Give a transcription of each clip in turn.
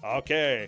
Okay,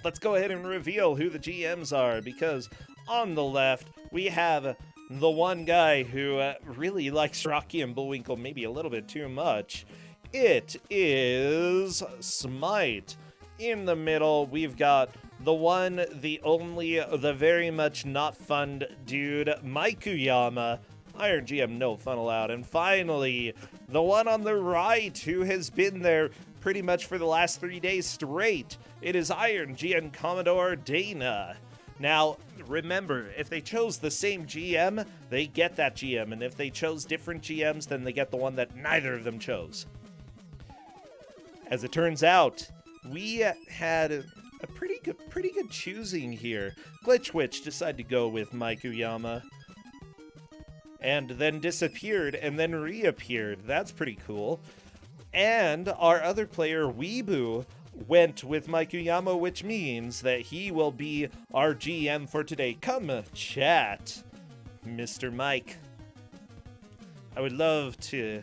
let's go ahead and reveal who the GMs are, because on the left, we have the one guy who really likes Rocky and Bullwinkle maybe a little bit too much. It is Smite. In the middle, we've got the one, the only, the very much not fun dude, Maikuyama. Iron GM, no fun allowed. And finally, the one on the right who has been there pretty much for the last 3 days straight. It is Iron GM Commodore Dana. Now, remember, if they chose the same GM, they get that GM. And if they chose different GMs, then they get the one that neither of them chose. As it turns out, we had a pretty good choosing here. Glitchwitch decided to go with Maikuyama. And then disappeared and then reappeared. That's pretty cool. And our other player, Weebu, went with Maikuyama, which means that he will be our GM for today. Come chat, Mr. Mike. I would love to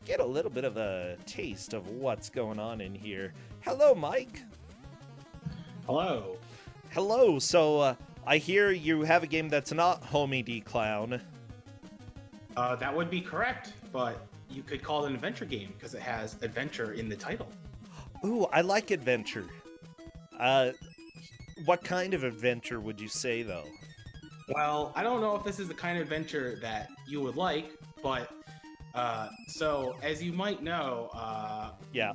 get a little bit of a taste of what's going on in here. Hello, Mike. Hello. Hello. So, I hear you have a game that's not Homie D Clown. That would be correct, but you could call it an adventure game because it has adventure in the title. Ooh, I like adventure. What kind of adventure would you say, though? Well, I don't know if this is the kind of adventure that you would like, but so as you might know, Yeah.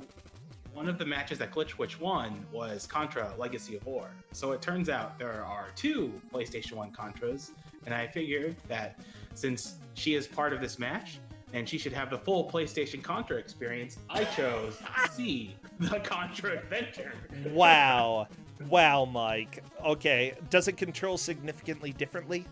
one of the matches that Glitchwitch won was Contra Legacy of War. So it turns out there are 2 PlayStation 1 Contras, and I figured that since she is part of this match, and she should have the full PlayStation Contra experience, I chose C, the Contra Adventure. Wow. Wow, Mike. Okay, does it control significantly differently?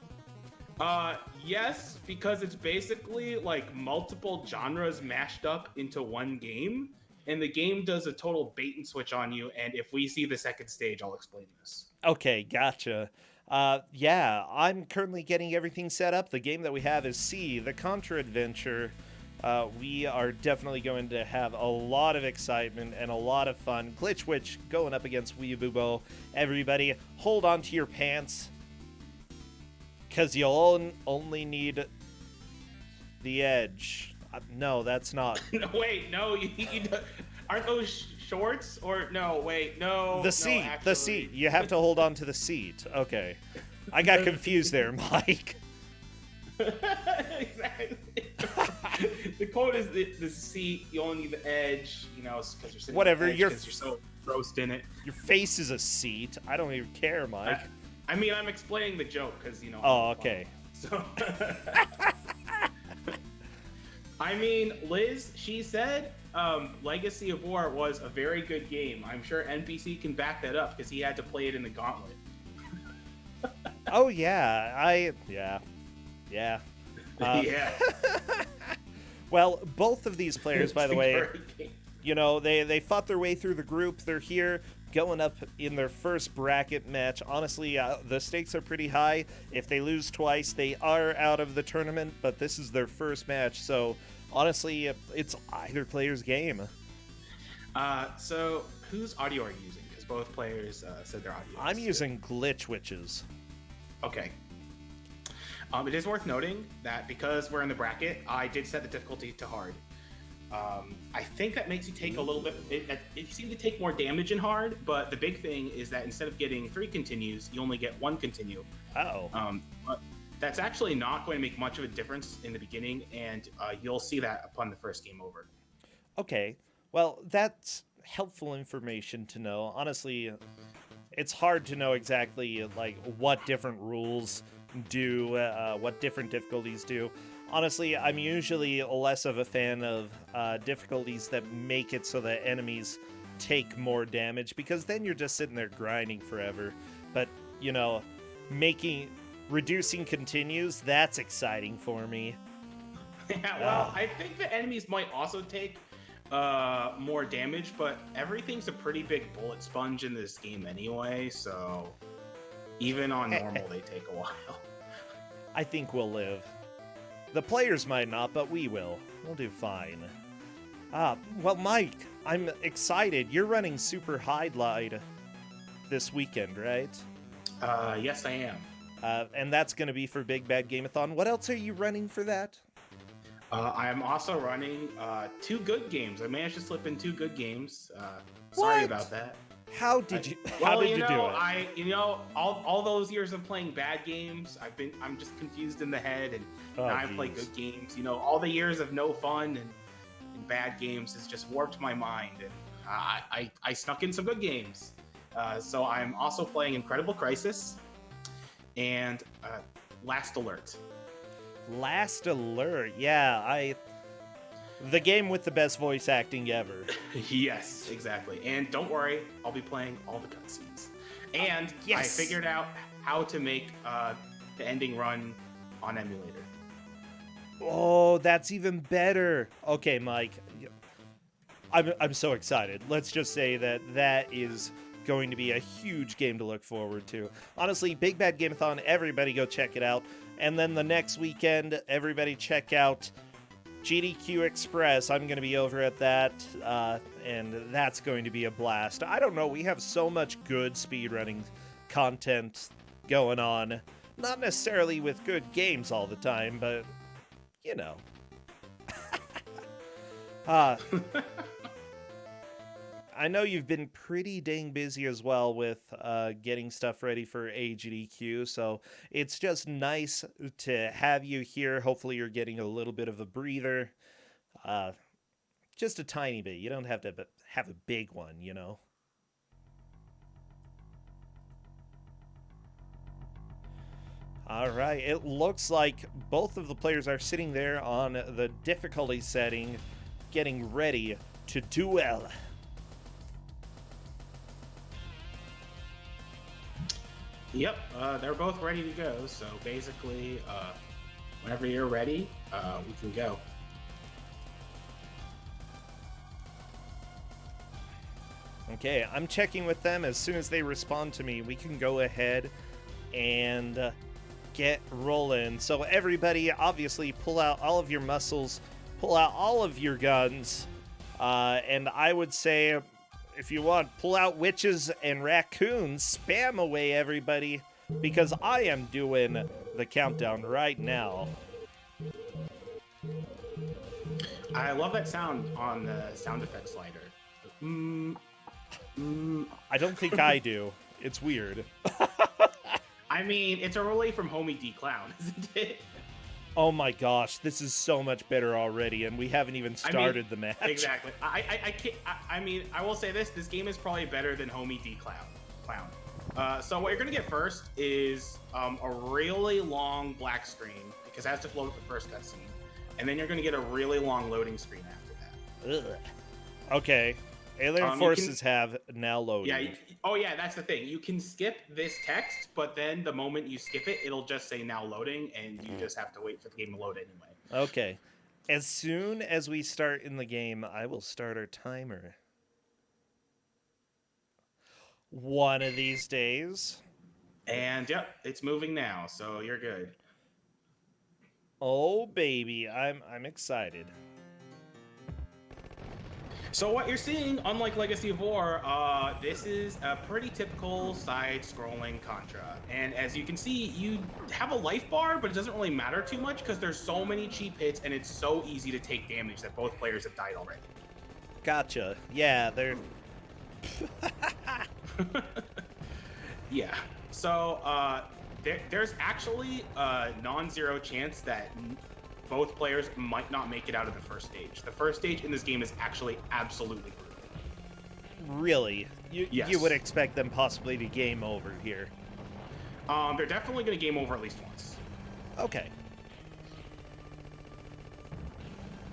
Yes, because it's basically like multiple genres mashed up into one game, and the game does a total bait and switch on you, and if we see the second stage, I'll explain this. Okay, gotcha. Yeah, I'm currently getting everything set up. The game that we have is C, the Contra Adventure. We are definitely going to have a lot of excitement and a lot of fun. Glitchwitch going up against Weebubo. Everybody, hold on to your pants, because you'll only need the edge. No, that's not. No, wait, no, aren't those shorts? Or no, wait, no. The seat, no, the seat. You have to hold on to the seat. Okay. I got confused there, Mike. Exactly. The quote is the seat, you only need the edge, because you're sitting Whatever, on the edge, 'cause you're so engrossed in it. Your face is a seat. I don't even care, Mike. I mean, I'm explaining the joke, because, Oh, okay. So, I mean, Liz, she said Legacy of War was a very good game. I'm sure NPC can back that up, because he had to play it in the gauntlet. Oh, yeah. Yeah. Yeah. Well, both of these players, by the way, Great game. they fought their way through the group. They're here going up in their first bracket match. Honestly, the stakes are pretty high. If they lose twice, they are out of the tournament, but this is their first match. So, honestly, it's either player's game. So, whose audio are you using? Because both players said their audio. I'm using Glitchwitches. Okay. It is worth noting that because we're in the bracket, I did set the difficulty to hard. I think that makes you take a little bit. It seemed to take more damage in hard, but the big thing is that instead of getting 3 continues, you only get 1 continue. Oh. But that's actually not going to make much of a difference in the beginning, and you'll see that upon the first game over. Okay. Well, that's helpful information to know. Honestly, it's hard to know exactly what different rules do, what different difficulties do. Honestly, I'm usually less of a fan of difficulties that make it so that enemies take more damage, because then you're just sitting there grinding forever. But, reducing continues, that's exciting for me. Yeah, well, I think the enemies might also take more damage, but everything's a pretty big bullet sponge in this game anyway, so even on normal, they take a while. I think we'll live. The players might not, but we will. We'll do fine. Well, Mike, I'm excited. You're running Super Highlight this weekend, right? Yes, I am. And that's going to be for Big Bad Gameathon. What else are you running for that? I am also running 2 good games. I managed to slip in 2 good games. What? Sorry about that. How did you? Well, How did you do it? All those years of playing bad games, I'm just confused in the head, and now I play good games. All the years of no fun and bad games has just warped my mind, and I snuck in some good games. So I'm also playing Incredible Crisis and Last Alert. Last Alert, yeah, the game with the best voice acting ever. Yes, exactly. And don't worry, I'll be playing all the cutscenes. And yes. I figured out how to make the ending run on emulator. Oh, that's even better. Okay, Mike, I'm so excited. Let's just say that is going to be a huge game to look forward to. Honestly, Big Bad Gameathon, everybody go check it out. And then the next weekend, everybody check out GDQ Express. I'm going to be over at that, and that's going to be a blast. I don't know, we have so much good speedrunning content going on. Not necessarily with good games all the time, but, you know. I know you've been pretty dang busy as well with getting stuff ready for AGDQ, so it's just nice to have you here. Hopefully you're getting a little bit of a breather. Just a tiny bit. You don't have to have a big one, you know? All right, it looks like both of the players are sitting there on the difficulty setting, getting ready to duel. Yep, they're both ready to go. So basically, whenever you're ready, we can go. Okay, I'm checking with them. As soon as they respond to me, we can go ahead and get rolling. So everybody, obviously, pull out all of your muscles, pull out all of your guns, and I would say, if you want, pull out witches and raccoons, spam away everybody, because I am doing the countdown right now. I love that sound on the sound effects slider. I don't think I do. It's weird. I mean, it's a relay from Homie D Clown, isn't it? Oh my gosh, this is so much better already, and we haven't even started the match. Exactly. I will say this game is probably better than Homie D Clown. So what you're going to get first is a really long black screen, because that's to load up the first cutscene. And then you're going to get a really long loading screen after that. Ugh. Okay. Alien Forces have now loaded. Yeah, that's the thing. You can skip this text, but then the moment you skip it, it'll just say now loading, and you just have to wait for the game to load anyway. Okay. As soon as we start in the game, I will start our timer. One of these days. And yep, it's moving now, so you're good. Oh baby, I'm excited. So what you're seeing, unlike Legacy of War, this is a pretty typical side-scrolling Contra. And as you can see, you have a life bar, but it doesn't really matter too much because there's so many cheap hits and it's so easy to take damage that both players have died already. Gotcha. Yeah, they're... Yeah. So there's actually a non-zero chance that both players might not make it out of the first stage. The first stage in this game is actually absolutely brutal. Really? Yes. You would expect them possibly to game over here. They're definitely going to game over at least once. Okay.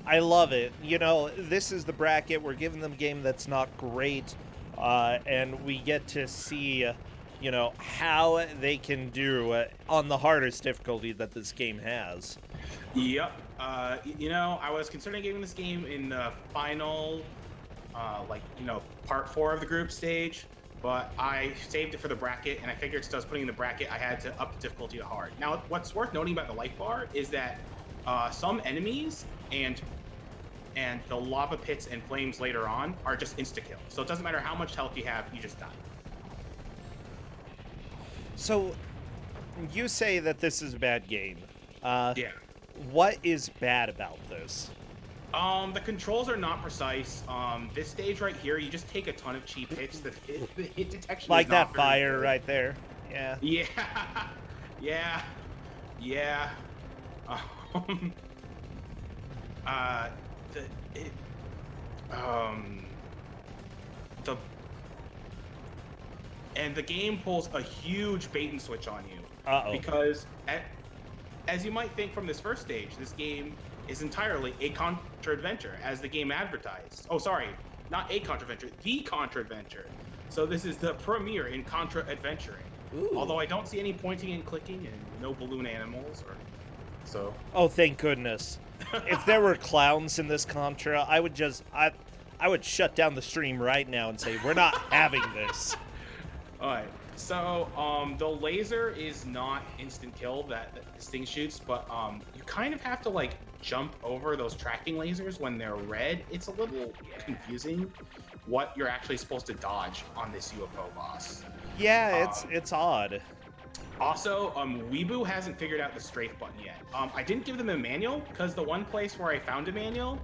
I love it. You know, this is the bracket. We're giving them a game that's not great, and we get to see, you know, how they can do on the hardest difficulty that this game has. Yep. You know, I was considering giving this game in the final, part 4 of the group stage, but I saved it for the bracket, and I figured since I was putting in the bracket, I had to up the difficulty to hard. Now, what's worth noting about the life bar is that some enemies and and the lava pits and flames later on are just insta-kill. So it doesn't matter how much health you have, you just die. So, you say that this is a bad game. Yeah. What is bad about this? The controls are not precise. This stage right here, you just take a ton of cheap hits. The hit detection Like is not that very fire good. right there. Yeah. Yeah. Yeah. Yeah. Um, the it, the and the game pulls a huge bait and switch on you. Uh-oh. Because as you might think from this first stage, this game is entirely a Contra adventure, as the game advertised. Oh, sorry, not a Contra adventure, the Contra adventure. So this is the premiere in Contra adventuring. Ooh. Although I don't see any pointing and clicking and no balloon animals, or so. Oh, thank goodness. If there were clowns in this Contra, I would shut down the stream right now and say, we're not having this. All right. So, the laser is not instant kill that this thing shoots, but you kind of have to like jump over those tracking lasers when they're red. It's a little confusing what you're actually supposed to dodge on this UFO boss. Yeah, it's odd. Also, Weeboo hasn't figured out the strafe button yet. I didn't give them a manual because the one place where I found a manual,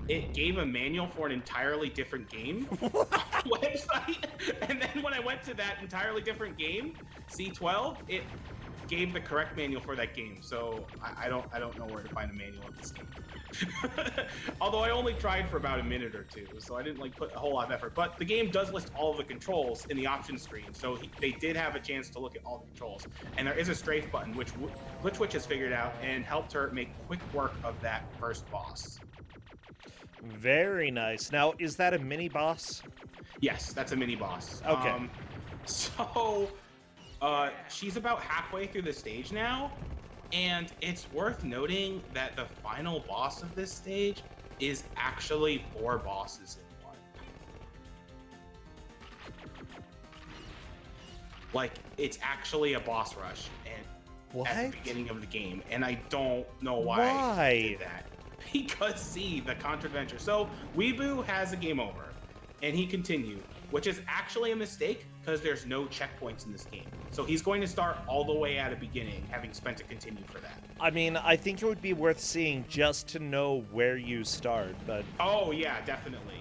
it gave a manual for an entirely different game on the website. And then when I went to that entirely different game, C12, it gave the correct manual for that game. So I don't know where to find a manual of this game. Although I only tried for about a minute or two, so I didn't like put a whole lot of effort. But the game does list all of the controls in the options screen, so they did have a chance to look at all the controls. And there is a strafe button, which Glitchwitch has figured out and helped her make quick work of that first boss. Very nice. Now, is that a mini boss? Yes, that's a mini boss. Okay. So she's about halfway through the stage now, and it's worth noting that the final boss of this stage is actually 4 bosses in one. Like, it's actually a boss rush at the beginning of the game, and I don't know why they did that. Because, see, the Contra adventure. So, Weeboo has a game over, and he continued, which is actually a mistake because there's no checkpoints in this game. So he's going to start all the way at the beginning, having spent a continue for that. I mean, I think it would be worth seeing just to know where you start, but... Oh, yeah, definitely.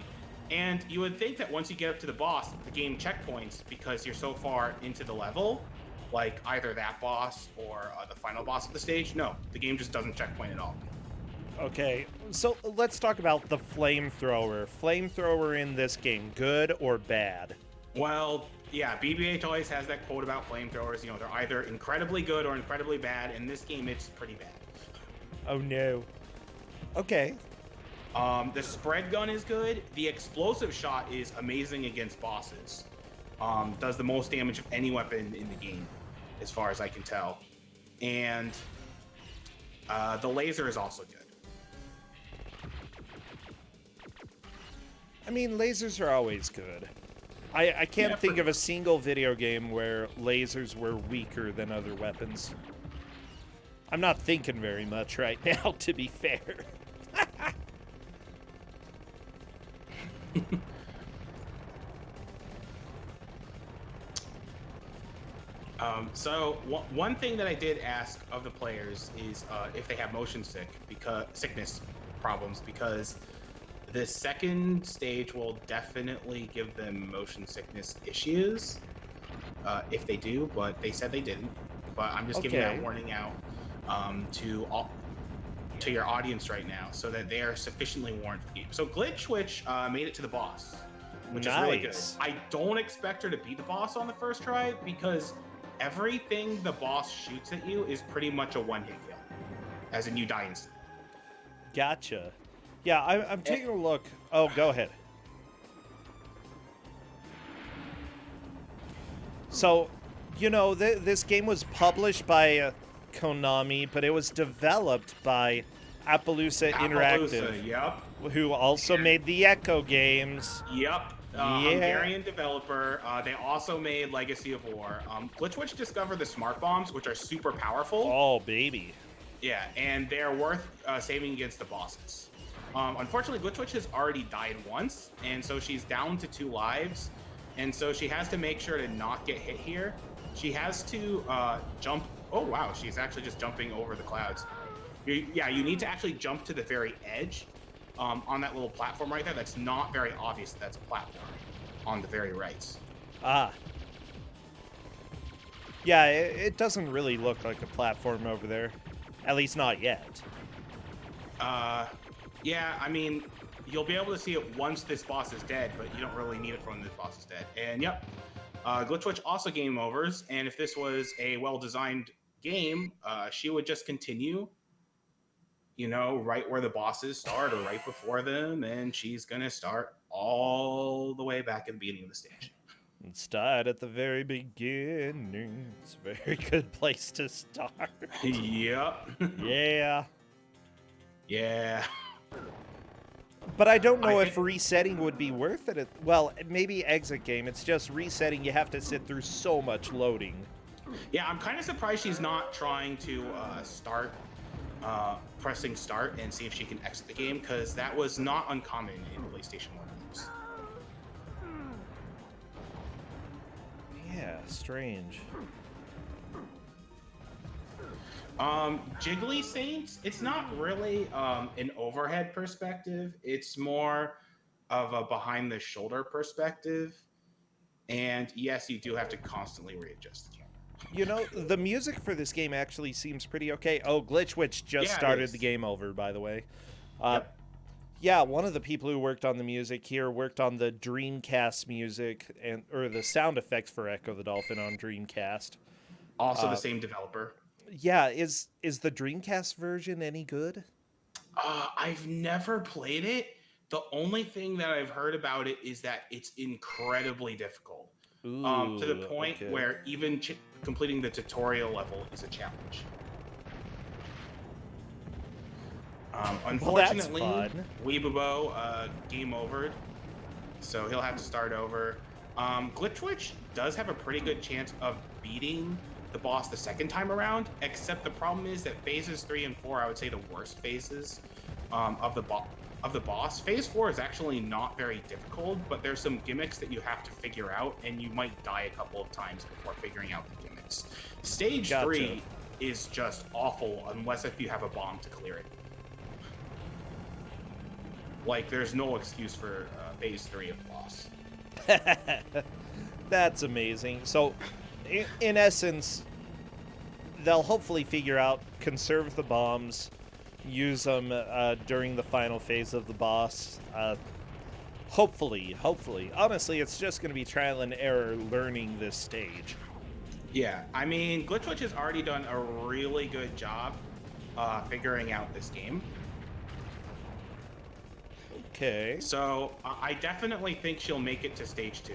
And you would think that once you get up to the boss, the game checkpoints because you're so far into the level, like either that boss or the final boss of the stage. No, the game just doesn't checkpoint at all. Okay, so let's talk about the flamethrower. Flamethrower in this game, good or bad? Well, yeah, BB-8 always has that quote about flamethrowers. You know, they're either incredibly good or incredibly bad. In this game, it's pretty bad. Oh, no. Okay. The spread gun is good. The explosive shot is amazing against bosses. Does the most damage of any weapon in the game, as far as I can tell. And the laser is also good. I mean, lasers are always good. I can't think of a single video game where lasers were weaker than other weapons. I'm not thinking very much right now, to be fair. So one thing that I did ask of the players is if they have motion sickness problems, because the second stage will definitely give them motion sickness issues if they do, but they said they didn't. But I'm just giving that warning out to your audience right now, so that they are sufficiently warned for the game. So Glitchwitch made it to the boss, which is really good. I don't expect her to beat the boss on the first try, because everything the boss shoots at you is pretty much a one-hit kill, as in you die instantly. Gotcha. Yeah, I'm taking a look. Oh, go ahead. So, you know, this game was published by Konami, but it was developed by Appaloosa Interactive, yep. Who also made the Echo games. Yep. Hungarian developer. They also made Legacy of War. Glitchwitch discovered the smart bombs, which are super powerful. Oh, baby. Yeah, and they're worth saving against the bosses. Unfortunately, Glitch Witch has already died once, and so she's down to 2 lives, and so she has to make sure to not get hit here. She has to jump. Oh wow, she's actually just jumping over the clouds. You need to actually jump to the very edge on that little platform right there. That's not very obvious that's a platform on the very right. Ah. Yeah, it doesn't really look like a platform over there. At least not yet. Yeah, I mean, you'll be able to see it once this boss is dead, but you don't really need it when this boss is dead. And yep, Glitch Witch also game overs, and if this was a well-designed game, she would just continue, you know, right where the bosses start or right before them, and she's gonna start all the way back at the beginning of the stage. Start at the very beginning. It's a very good place to start. Yep. Yeah. Yeah. But I don't know if resetting would be worth it. Well, maybe exit game. It's just resetting. You have to sit through so much loading. Yeah, I'm kind of surprised she's not trying to pressing start and see if she can exit the game, because that was not uncommon in PlayStation 1 games. Yeah, strange. Jiggly Saints, it's not really an overhead perspective. It's more of a behind the shoulder perspective. And yes, you do have to constantly readjust the camera. You know, the music for this game actually seems pretty okay. Oh, Glitch Witch just started the game over, by the way. Yep. Yeah, one of the people who worked on the music here worked on the Dreamcast music or the sound effects for Echo the Dolphin on Dreamcast. Also the same developer. Yeah, is the Dreamcast version any good? I've never played it. The only thing that I've heard about it is that it's incredibly difficult. Ooh, to the point where even completing the tutorial level is a challenge. Unfortunately, Weebubo game overed, so he'll have to start over. Glitch Witch does have a pretty good chance of beating the boss the second time around, except the problem is that phases 3 and 4, I would say the worst phases of the boss. Phase 4 is actually not very difficult, but there's some gimmicks that you have to figure out, and you might die a couple of times before figuring out the gimmicks. Stage 3 is just awful unless if you have a bomb to clear it. Like, there's no excuse for phase 3 of the boss. That's amazing. So, in essence, they'll hopefully figure out, conserve the bombs, use them during the final phase of the boss. Hopefully. Honestly, it's just going to be trial and error learning this stage. Yeah, I mean, Glitch Witch has already done a really good job figuring out this game. Okay. So I definitely think she'll make it to stage 2.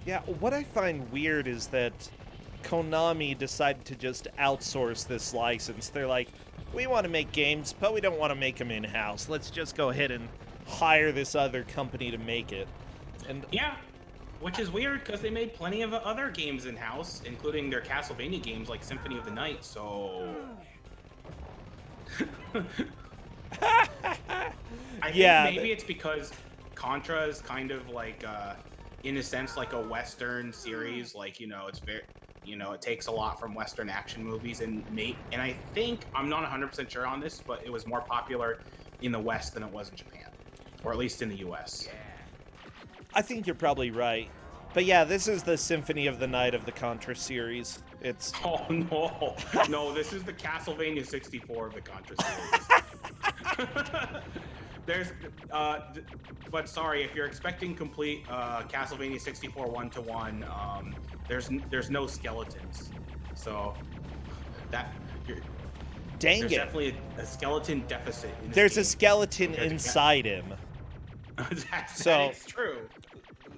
Yeah, what I find weird is that Konami decided to just outsource this license. They're like, we want to make games, but we don't want to make them in-house. Let's just go ahead and hire this other company to make it. And yeah, which is weird because they made plenty of other games in-house, including their Castlevania games like Symphony of the Night, so... I think maybe it's because Contra is kind of like, in a sense, like a Western series. Like, you know, it's very... You know, it takes a lot from Western action movies, and I think, I'm not 100% sure on this, but it was more popular in the West than it was in Japan, or at least in the US. I think you're probably right. But yeah, this is the Symphony of the Night of the Contra series. It's... Oh, no. No, this is the Castlevania 64 of the Contra series. But sorry, if you're expecting complete Castlevania 64 1-to-1, there's no skeletons, so there's definitely a skeleton deficit. There's a skeleton inside him. That is true.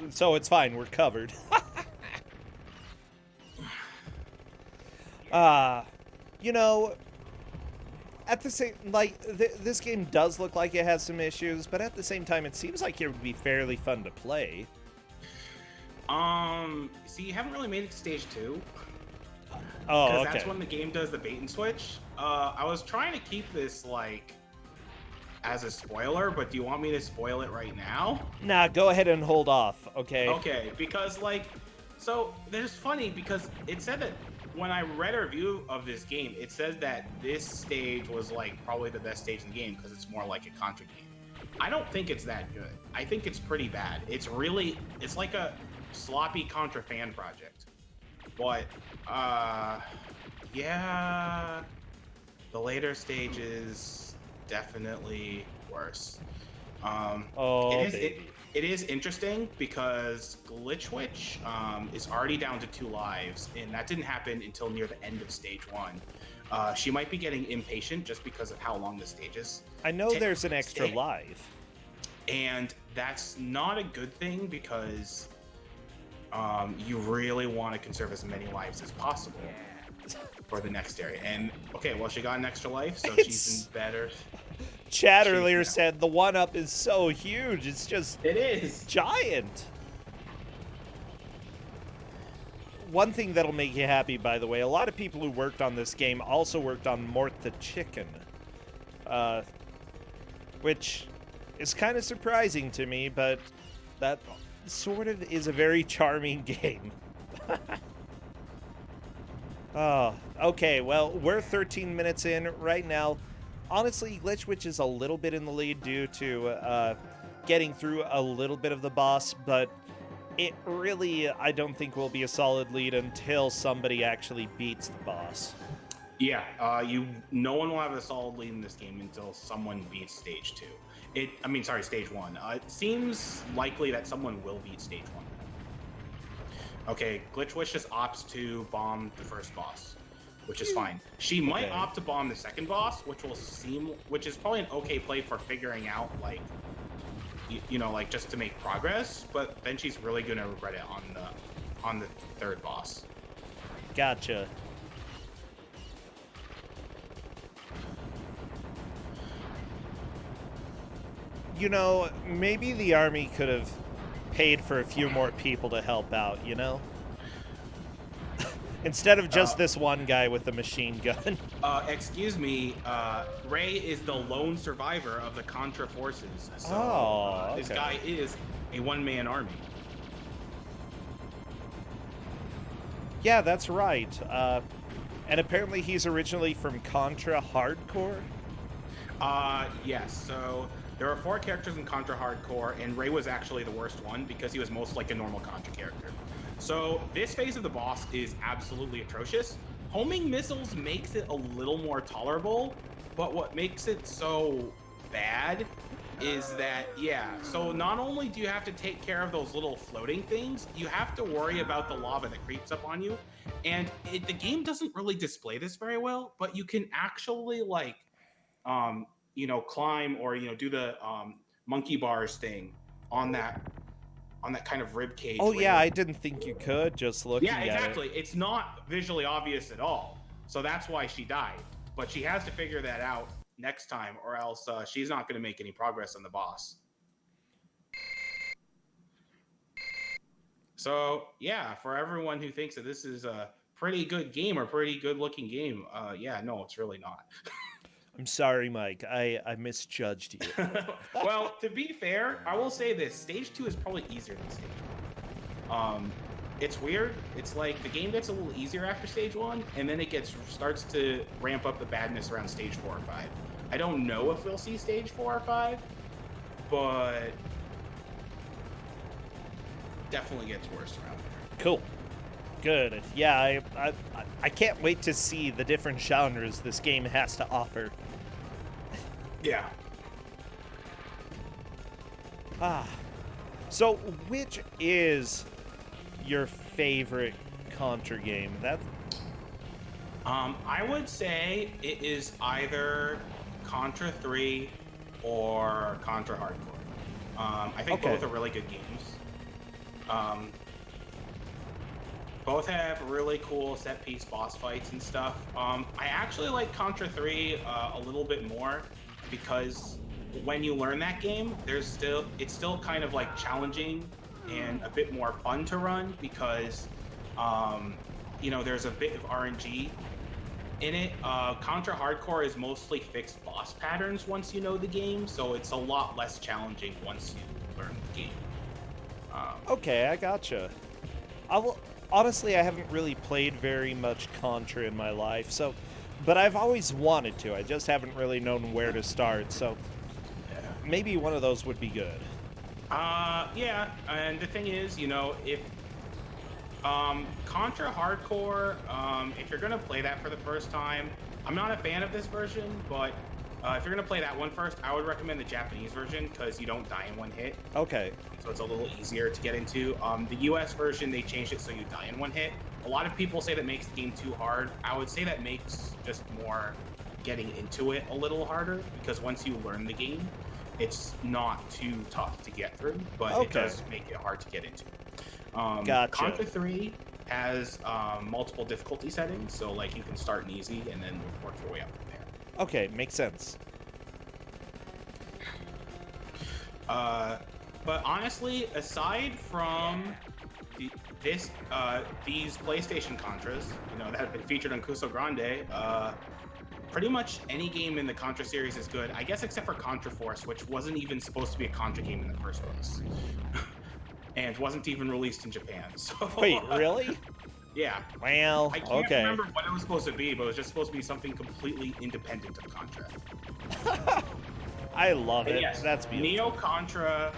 So it's fine. We're covered. You know, at the same, like, this game does look like it has some issues, but at the same time, it seems like it would be fairly fun to play. See, you haven't really made it to stage 2. Oh, Because okay. that's when the game does the bait and switch. I was trying to keep this, like, as a spoiler, but do you want me to spoil it right now? Nah, go ahead and hold off, okay? Okay, because, like, so, there's funny, because it said that when I read a review of this game, it says that this stage was, like, probably the best stage in the game, because it's more like a Contra game. I don't think it's that good. I think it's pretty bad. It's like a sloppy Contra fan project. But, yeah, the later stages definitely worse. It is interesting because Glitchwitch is already down to 2 lives, and that didn't happen until near the end of stage 1. She might be getting impatient just because of how long the stage is. I know there's an extra life. And that's not a good thing because you really want to conserve as many lives as possible for the next area. And, okay, well, she got an extra life, so she's in better... Chad earlier said the 1-up is so huge, it's just... It is! Giant! One thing that'll make you happy, by the way, a lot of people who worked on this game also worked on Mort the Chicken. Which is kind of surprising to me, but that sort of is a very charming game. Oh, okay, well, we're 13 minutes in right now. Honestly, Glitchwitch is a little bit in the lead due to getting through a little bit of the boss, but it really, I don't think, will be a solid lead until somebody actually beats the boss. Yeah, no one will have a solid lead in this game until someone beats stage 2. Stage 1. It seems likely that someone will beat stage 1. Okay, Glitchwitch just opts to bomb the first boss, which is fine. She might opt to bomb the second boss, which is probably an okay play for figuring out, like, like just to make progress. But then she's really gonna regret it on the third boss. Gotcha. Maybe the army could have paid for a few more people to help out, Instead of just this one guy with the machine gun. Excuse me, Ray is the lone survivor of the Contra forces. So okay. This guy is a one-man army. Yeah, that's right. And apparently he's originally from Contra Hardcore? Yes, so there are 4 characters in Contra Hardcore, and Ray was actually the worst one because he was most like a normal Contra character. So this phase of the boss is absolutely atrocious. Homing missiles makes it a little more tolerable, but what makes it so bad is that, so not only do you have to take care of those little floating things, you have to worry about the lava that creeps up on you. And the game doesn't really display this very well, but you can actually, like, climb or, do the monkey bars thing on that kind of rib cage. Oh, yeah, I didn't think you could, just looking at it. Yeah, exactly. It's not visually obvious at all. So that's why she died. But she has to figure that out next time, or else she's not going to make any progress on the boss. So, yeah, for everyone who thinks that this is a pretty good game or pretty good-looking game, no, it's really not. I'm sorry, Mike. I misjudged you. Well, to be fair, I will say this. Stage 2 is probably easier than Stage 1. It's weird. It's like the game gets a little easier after Stage 1, and then it starts to ramp up the badness around Stage 4 or 5. I don't know if we'll see Stage 4 or 5, but definitely gets worse around there. Cool. Good. Yeah, I can't wait to see the different genres this game has to offer. Yeah. So which is your favorite Contra game? I would say it is either Contra 3 or Contra Hardcore. I think both are really good games. Both have really cool set-piece boss fights and stuff. I actually like Contra 3 a little bit more because when you learn that game, it's still kind of like challenging and a bit more fun to run because there's a bit of RNG in it. Contra Hardcore is mostly fixed boss patterns once you know the game, so it's a lot less challenging once you learn the game. Okay, I gotcha. Honestly, I haven't really played very much Contra in my life, but I've always wanted to. I just haven't really known where to start, so maybe one of those would be good. Yeah, and the thing is, if Contra Hardcore, if you're gonna play that for the first time, I'm not a fan of this version, but if you're gonna play that one first, I would recommend the Japanese version because you don't die in one hit. Okay. So it's a little easier to get into. The US version, they changed it so you die in one hit. A lot of people say that makes the game too hard. I would say that makes just more getting into it a little harder because once you learn the game, it's not too tough to get through, but it does make it hard to get into. Gotcha. Contra 3 has multiple difficulty settings, so like you can start in easy and then work your way up from there. Okay, makes sense. But honestly, aside from these PlayStation Contras, that have been featured on Kusogr4nde, pretty much any game in the Contra series is good. I guess except for Contra Force, which wasn't even supposed to be a Contra game in the first place, and wasn't even released in Japan. So wait, really? Yeah. Well, I can't remember what it was supposed to be, but it was just supposed to be something completely independent of Contra. I love it. Yes, That's beautiful. Neo Contra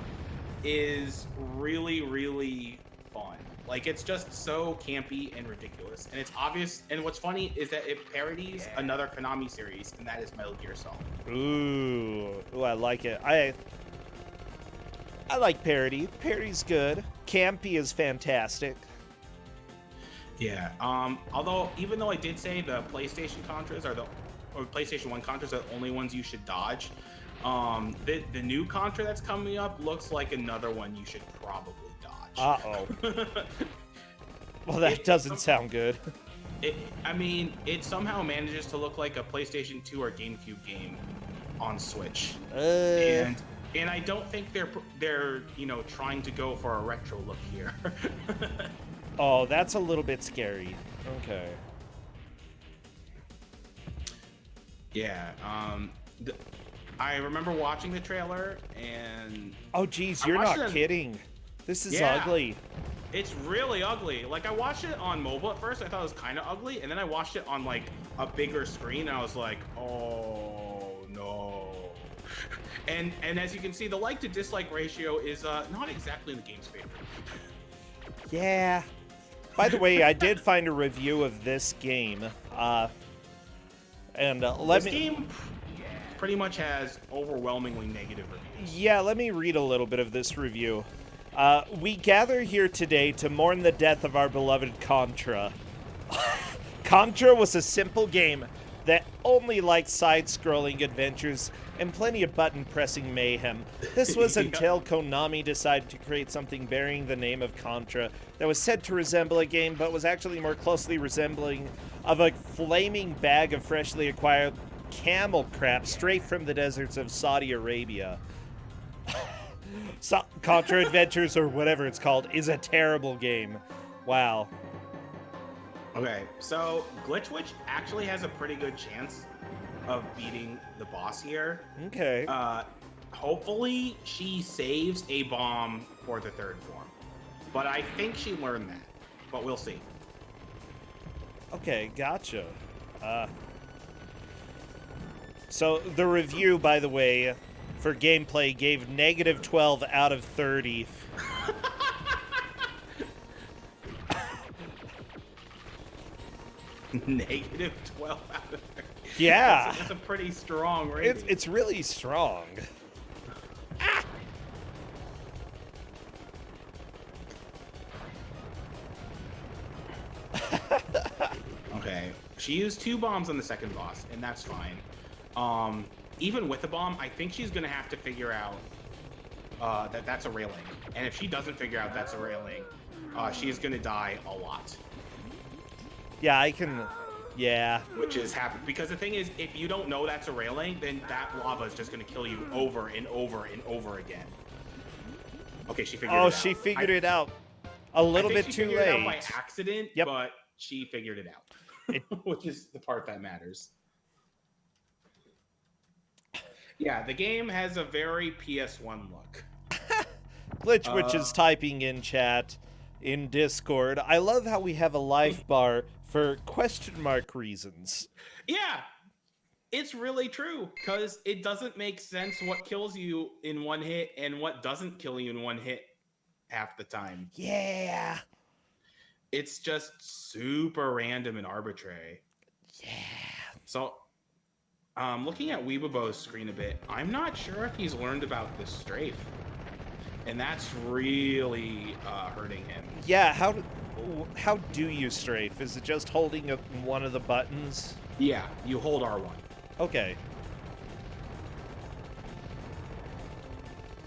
is really, really fun. Like, it's just so campy and ridiculous. And it's obvious. And what's funny is that it parodies another Konami series, and that is Metal Gear Solid. Ooh, I like it. I like parody. Parody's good. Campy is fantastic. Yeah. Although, even though I did say the PlayStation Contras or PlayStation 1 Contras are the only ones you should dodge, the new Contra that's coming up looks like another one you should probably dodge. Uh-oh. Well, that doesn't sound good. It somehow manages to look like a PlayStation 2 or GameCube game on Switch. And I don't think they're trying to go for a retro look here. Oh, that's a little bit scary. Okay. Yeah. I remember watching the trailer and... Oh, geez, you're not kidding. This is ugly. It's really ugly. Like, I watched it on mobile at first. I thought it was kind of ugly. And then I watched it on, like, a bigger screen. And I was like, oh, no. And as you can see, the like to dislike ratio is not exactly in the game's favor. Yeah. By the way, I did find a review of this game. This game pretty much has overwhelmingly negative reviews. Yeah, let me read a little bit of this review. We gather here today to mourn the death of our beloved Contra. Contra was a simple game that only liked side-scrolling adventures and plenty of button-pressing mayhem. This was until Konami decided to create something bearing the name of Contra that was said to resemble a game, but was actually more closely resembling of a flaming bag of freshly acquired camel crap straight from the deserts of Saudi Arabia. Contra Adventures, or whatever it's called, is a terrible game. Wow. Okay, so Glitchwitch actually has a pretty good chance of beating the boss here. Okay. Hopefully she saves a bomb for the third form. But I think she learned that. But we'll see. Okay, gotcha. So the review, by the way, for gameplay gave negative 12 out of 30. Negative 12 out of 30. Yeah. That's a pretty strong rating. It's really strong. Ah! Okay. She used 2 bombs on the second boss, and that's fine. Even with the bomb, I think she's going to have to figure out that that's a railing. And if she doesn't figure out that's a railing, she's gonna die a lot. Yeah, I can. Yeah. Which is happening because the thing is, if you don't know that's a railing, then that lava is just gonna kill you over and over and over again. Okay, she figured it out. Oh, she figured it out a little bit too late. She figured it out by accident, yep. but she figured it out, which is the part that matters. Yeah, the game has a very PS1 look. Glitch, which is typing in chat in Discord. I love how we have a life bar for question mark reasons. Yeah, it's really true, because it doesn't make sense what kills you in one hit and what doesn't kill you in one hit half the time. Yeah. It's just super random and arbitrary. Yeah. So, looking at Weebabo's screen a bit, I'm not sure if he's learned about this strafe. And that's really hurting him. Yeah, how do you strafe? Is it just holding up one of the buttons? Yeah, you hold R1. Okay.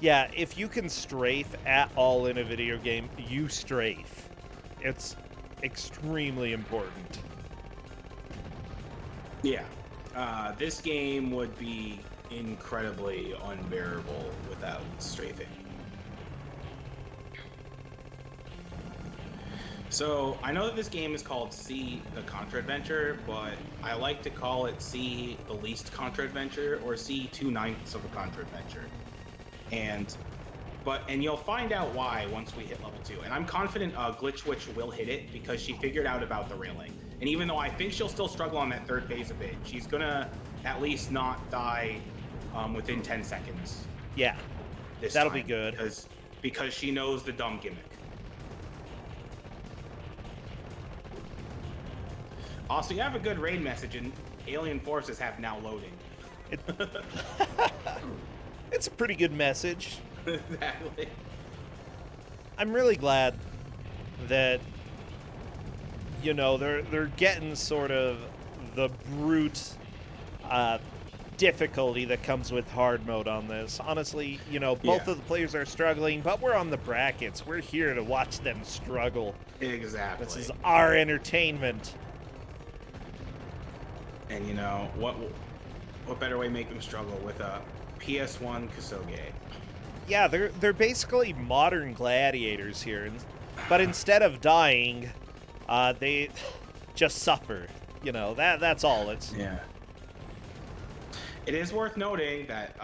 Yeah, if you can strafe at all in a video game, you strafe. It's extremely important. Yeah. This game would be incredibly unbearable without strafing. So, I know that this game is called C, the Contra Adventure, but I like to call it C, the least Contra Adventure, or C, 2/9 of a Contra Adventure. And you'll find out why once we hit level 2. And I'm confident Glitch Witch will hit it because she figured out about the railing. And even though I think she'll still struggle on that third phase a bit, she's gonna at least not die within 10 seconds. Yeah, that'll be good. Because she knows the dumb gimmick. Also, you have a good raid message, and alien forces have now loading. It's a pretty good message. Exactly. I'm really glad that, you know, they're getting sort of the brute difficulty that comes with hard mode on this. Honestly, you know, both of the players are struggling, but we're on the brackets. We're here to watch them struggle. Exactly. This is our entertainment. And you know, what better way to make them struggle with a PS1 Kusogr4nde? Yeah, they're basically modern gladiators here, but instead of dying, they just suffer. You know, that's all. It's yeah. It is worth noting that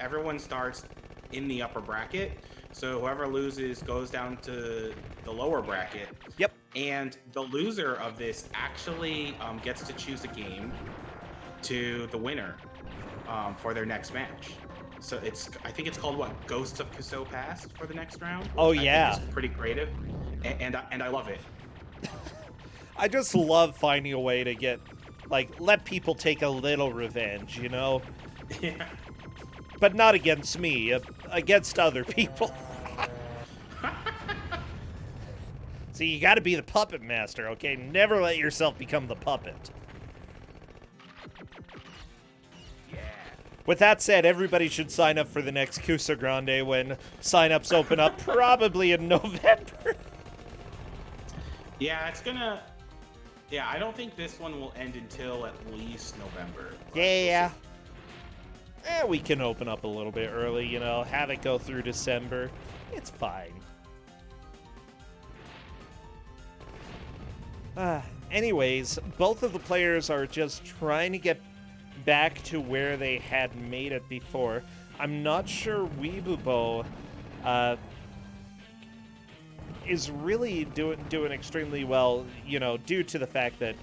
everyone starts in the upper bracket, so whoever loses goes down to the lower bracket. Yep. And the loser of this actually gets to choose a game to the winner for their next match. So I think it's called what, Ghosts of Kusogr Pass for the next round. Oh yeah, it's pretty creative, and I love it. I just love finding a way to let people take a little revenge, you know. Yeah. But not against me, against other people. See, you got to be the puppet master, okay? Never let yourself become the puppet. Yeah. With that said, everybody should sign up for the next Kusogr4nde when signups open up, probably in November. Yeah, it's gonna... Yeah, I don't think this one will end until at least November. Yeah. We can open up a little bit early, you know, have it go through December. It's fine. Anyways, both of the players are just trying to get back to where they had made it before. I'm not sure Weebabo is really doing extremely well, you know, due to the fact that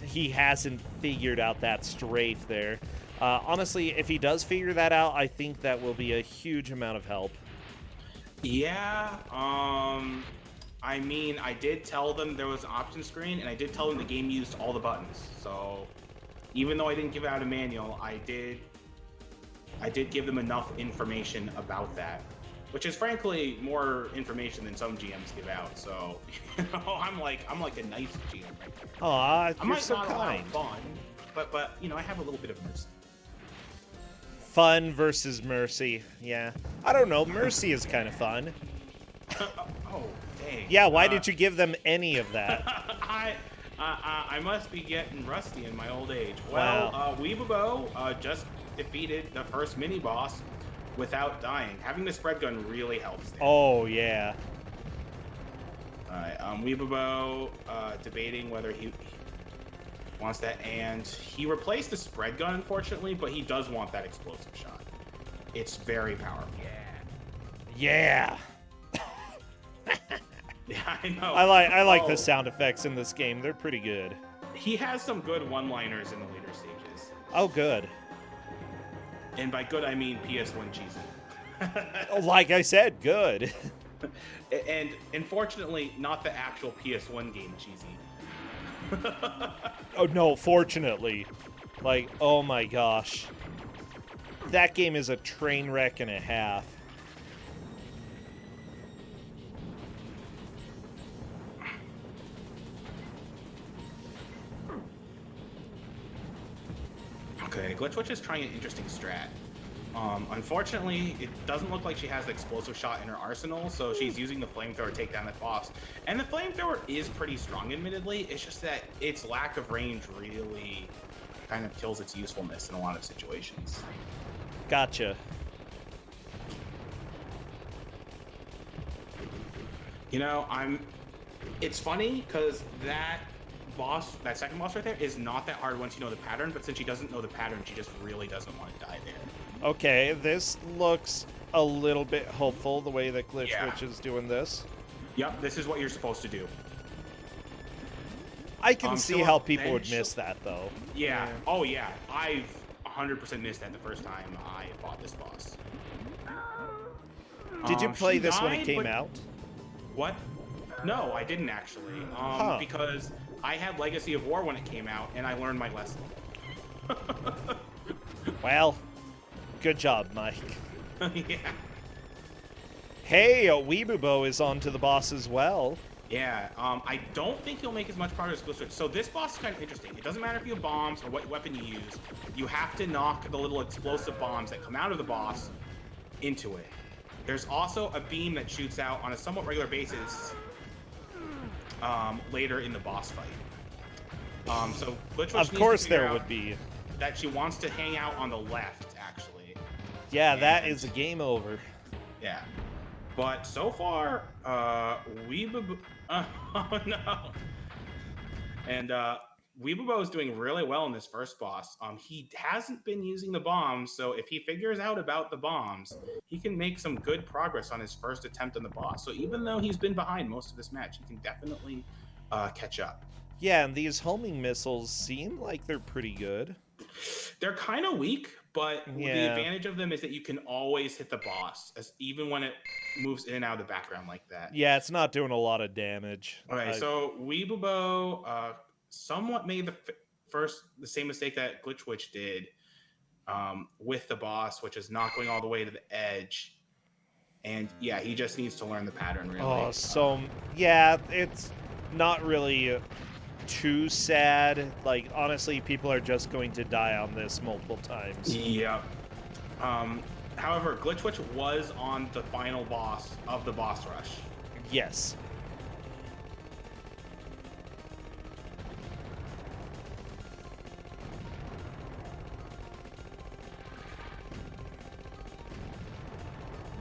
he hasn't figured out that strafe there. Honestly, if he does figure that out, I think that will be a huge amount of help. Yeah, I mean, I did tell them there was an option screen, and I did tell them the game used all the buttons. So, even though I didn't give out a manual, I did give them enough information about that, which is frankly more information than some GMs give out. So, you know, I'm like a nice GM right there. Aw, I you're might so not allow kind. fun, but you know, I have a little bit of mercy. Fun versus Mercy. Yeah. I don't know. Mercy is kind of fun. Oh, dang. Yeah, why did you give them any of that? I must be getting rusty in my old age. Wow. Well, Weebibo just defeated the first mini boss without dying. Having the spread gun really helps there. Oh, yeah. Alright, Weebibo debating whether he wants that, and he replaced the spread gun, unfortunately, but he does want that explosive shot. It's very powerful. Yeah. Yeah, I know. I like the sound effects in this game. They're pretty good. He has some good one-liners in the later stages. Oh, good. And by good, I mean PS1 cheesy. Like I said, good. And unfortunately, not the actual PS1 game cheesy. Oh, no, fortunately. Like, oh my gosh. That game is a train wreck and a half. Okay, Glitchwitch is trying an interesting strat. Unfortunately, it doesn't look like she has the explosive shot in her arsenal, so she's using the flamethrower to take down the boss. And the flamethrower is pretty strong, admittedly. It's just that its lack of range really kind of kills its usefulness in a lot of situations. Gotcha. You know, it's funny because that second boss right there is not that hard once you know the pattern, but since she doesn't know the pattern, she just really doesn't want to die there. Okay, this looks a little bit hopeful, the way that Glitchwitch is doing this. Yep, this is what you're supposed to do. I can see so how people would eventually- miss that, though. Yeah. Oh, yeah. I've 100% missed that the first time I fought this boss. Did you play She this when it died, came but- out? What? No, I didn't actually. Because I had Legacy of War when it came out, and I learned my lesson. Well, good job, Mike. Yeah. Hey, Weebubo is on to the boss as well. Yeah, I don't think he'll make as much progress as Glitchwitch. So this boss is kind of interesting. It doesn't matter if you have bombs or what weapon you use. You have to knock the little explosive bombs that come out of the boss into it. There's also a beam that shoots out on a somewhat regular basis later in the boss fight. So Glitchwitch Of course needs to figure there out would be. that she wants to hang out on the left, actually. Yeah, that is a game over. Yeah. But so far, Weebibo... oh, no. And Weebibo is doing really well in this first boss. He hasn't been using the bombs, so if he figures out about the bombs, he can make some good progress on his first attempt on the boss. So even though he's been behind most of this match, he can definitely catch up. Yeah, and these homing missiles seem like they're pretty good. They're kind of weak, but the Yeah. advantage of them is that you can always hit the boss, even when it moves in and out of the background like that. Yeah, it's not doing a lot of damage. Okay, so Weebibo somewhat made the same mistake that Glitchwitch did with the boss, which is not going all the way to the edge. And yeah, he just needs to learn the pattern, really. Oh, so yeah, it's not really too sad. Like, honestly, people are just going to die on this multiple times. Yeah. However, Glitchwitch was on the final boss of the boss rush. Yes.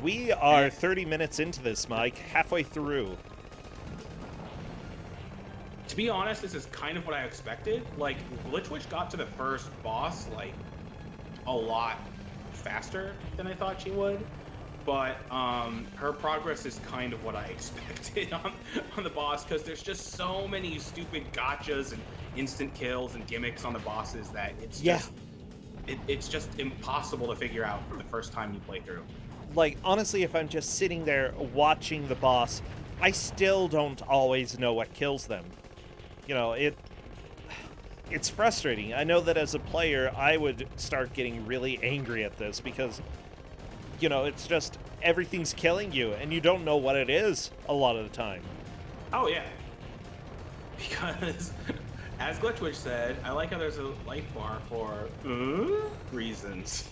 We are 30 minutes into this, Mike. Halfway through. To be honest, this is kind of what I expected. Like, Glitchwitch got to the first boss, like, a lot faster than I thought she would. But her progress is kind of what I expected on the boss, because there's just so many stupid gotchas and instant kills and gimmicks on the bosses that it's just impossible to figure out the first time you play through. Like, honestly, if I'm just sitting there watching the boss, I still don't always know what kills them. You know, it's frustrating. I know that as a player, I would start getting really angry at this because, you know, it's just everything's killing you and you don't know what it is a lot of the time. Oh, yeah. Because, as Glitchwitch said, I like how there's a life bar for reasons.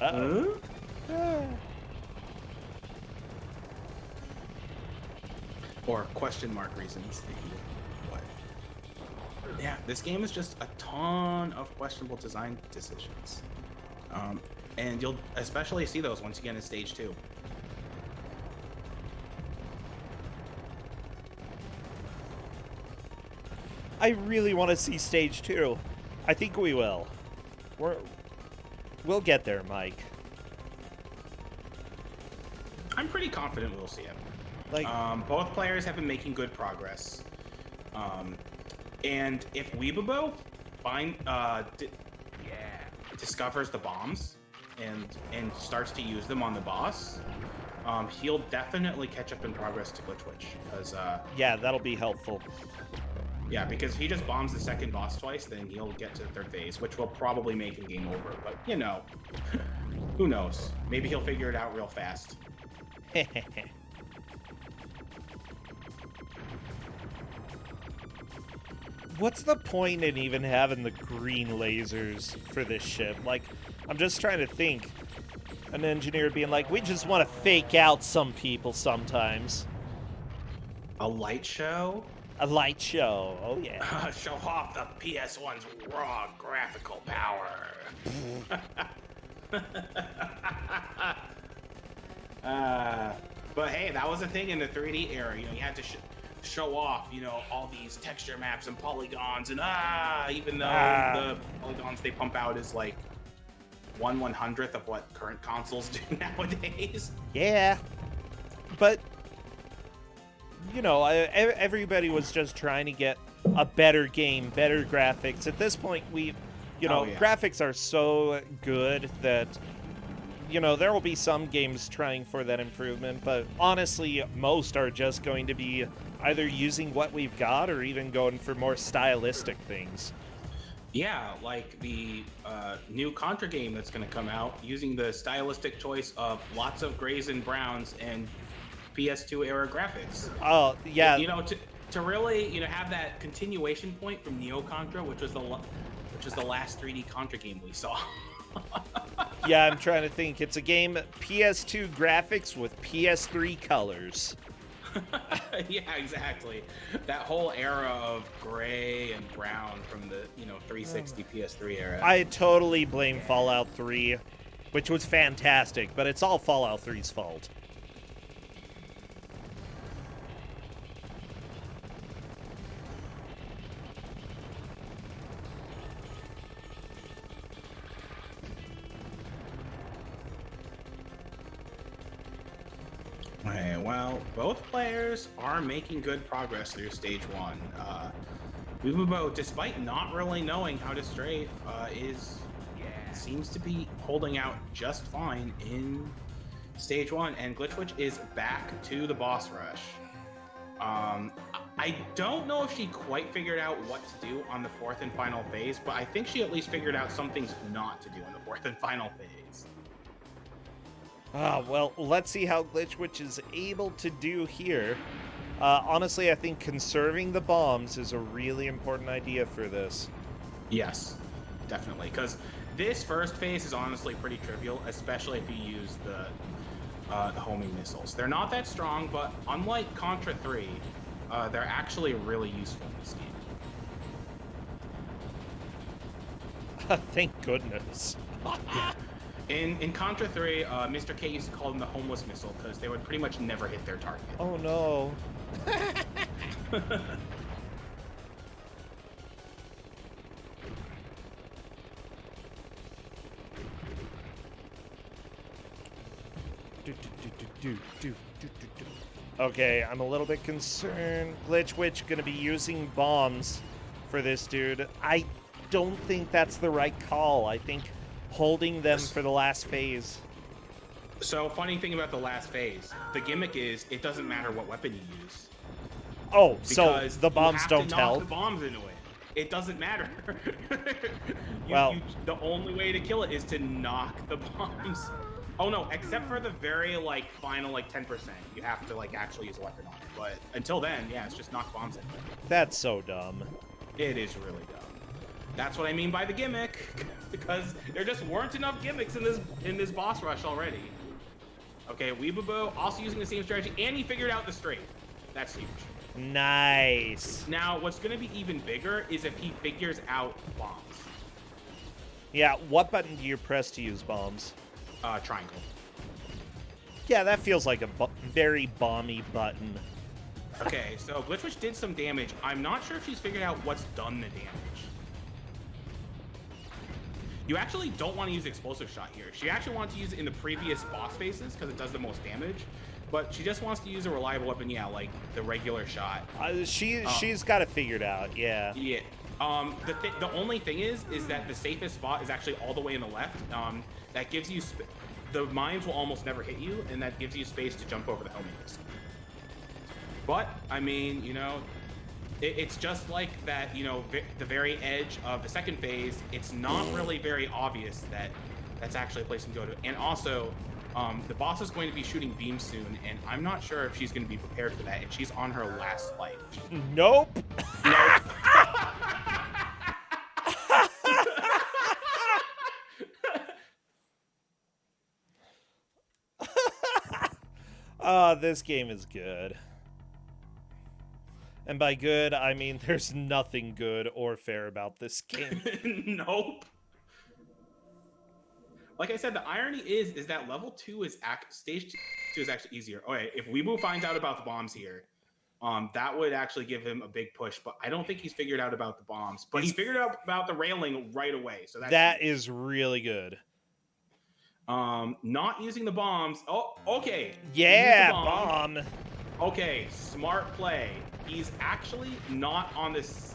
Uh-oh. Or question mark reasons. What? Yeah, this game is just a ton of questionable design decisions. And you'll especially see those once you get into stage 2. I really want to see stage 2. I think we will. We'll get there, Mike. I'm pretty confident we'll see it. Like, both players have been making good progress. And if Weebibo discovers the bombs and starts to use them on the boss, he'll definitely catch up in progress to Glitchwitch. Because yeah, that'll be helpful. yeah, because if he just bombs the second boss twice, then he'll get to the third phase, which will probably make him game over. But you know, who knows? Maybe he'll figure it out real fast. What's the point in even having the green lasers for this ship? Like, I'm just trying to think. An engineer being like, we just want to fake out some people sometimes. A light show? A light show, oh yeah. Show off the PS1's raw graphical power. But hey, that was a thing in the 3D era. You know, you had to show off, you know, all these texture maps and polygons, and even though the polygons they pump out is like 1/100th of what current consoles do nowadays. Yeah, but you know, everybody was just trying to get a better game, better graphics. At this point, graphics are so good that, you know, there will be some games trying for that improvement, but honestly, most are just going to be either using what we've got or even going for more stylistic things. Yeah, like the new Contra game that's going to come out, using the stylistic choice of lots of grays and browns and PS2 era graphics. Oh, yeah. You know, to really, you know, have that continuation point from Neo Contra, which was the last 3D Contra game we saw. Yeah, I'm trying to think. It's a game PS2 graphics with PS3 colors. Yeah, exactly. That whole era of gray and brown from the, you know, 360 PS3 era. I totally blame Fallout 3, which was fantastic, but it's all Fallout 3's fault. Okay, well, both players are making good progress through stage 1. Weebibo, despite not really knowing how to strafe, seems to be holding out just fine in stage 1, and Glitchwitch is back to the boss rush. I don't know if she quite figured out what to do on the 4th and final phase, but I think she at least figured out some things not to do in the 4th and final phase. Well, let's see how Glitchwitch is able to do here. Honestly, I think conserving the bombs is a really important idea for this. Yes, definitely, because this first phase is honestly pretty trivial, especially if you use the homing missiles. They're not that strong, but unlike Contra 3, they're actually really useful in this game. Thank goodness. In Contra 3, Mr. K used to call them the homeless missile because they would pretty much never hit their target. Oh no. Okay, I'm a little bit concerned. Glitchwitch gonna be using bombs for this dude. I don't think that's the right call. I think holding them for the last phase. So, funny thing about the last phase, the gimmick is it doesn't matter what weapon you use. Oh, so the bombs don't tell? help? The bombs into it. It doesn't matter. The only way to kill it is to knock the bombs. Oh no, except for the very final 10%. You have to actually use a weapon on it. But until then, yeah, it's just knock bombs into it. That's so dumb. It is really dumb. That's what I mean by the gimmick, because there just weren't enough gimmicks in this boss rush already. Okay, Weebubo also using the same strategy, and he figured out the straight. That's huge. Nice. Now, what's going to be even bigger is if he figures out bombs. Yeah, what button do you press to use bombs? Triangle. Yeah, that feels like a very bomby button. Okay, so Glitch Witch did some damage. I'm not sure if she's figured out what's done the damage. You actually don't want to use Explosive Shot here. She actually wants to use it in the previous boss phases because it does the most damage. But she just wants to use a reliable weapon, yeah, like the regular shot. She's got it figured out, yeah. Yeah. The only thing is that the safest spot is actually all the way in the left. That gives you the mines will almost never hit you, and that gives you space to jump over the homies. But I mean, you know, it's just like that. You know, the very edge of the second phase. It's not really very obvious that that's actually a place to go to, and also. The boss is going to be shooting beams soon, and I'm not sure if she's going to be prepared for that, and she's on her last life. Nope. Nope. Oh, this game is good. And by good, I mean there's nothing good or fair about this game. Nope. Like I said, the irony is that level 2 is stage 2 is actually easier. Okay, if Weebu finds out about the bombs here, that would actually give him a big push. But I don't think he's figured out about the bombs. But he figured out about the railing right away. So that is really good. Not using the bombs. Oh, okay. Yeah, bomb. Okay, smart play. He's actually not on this.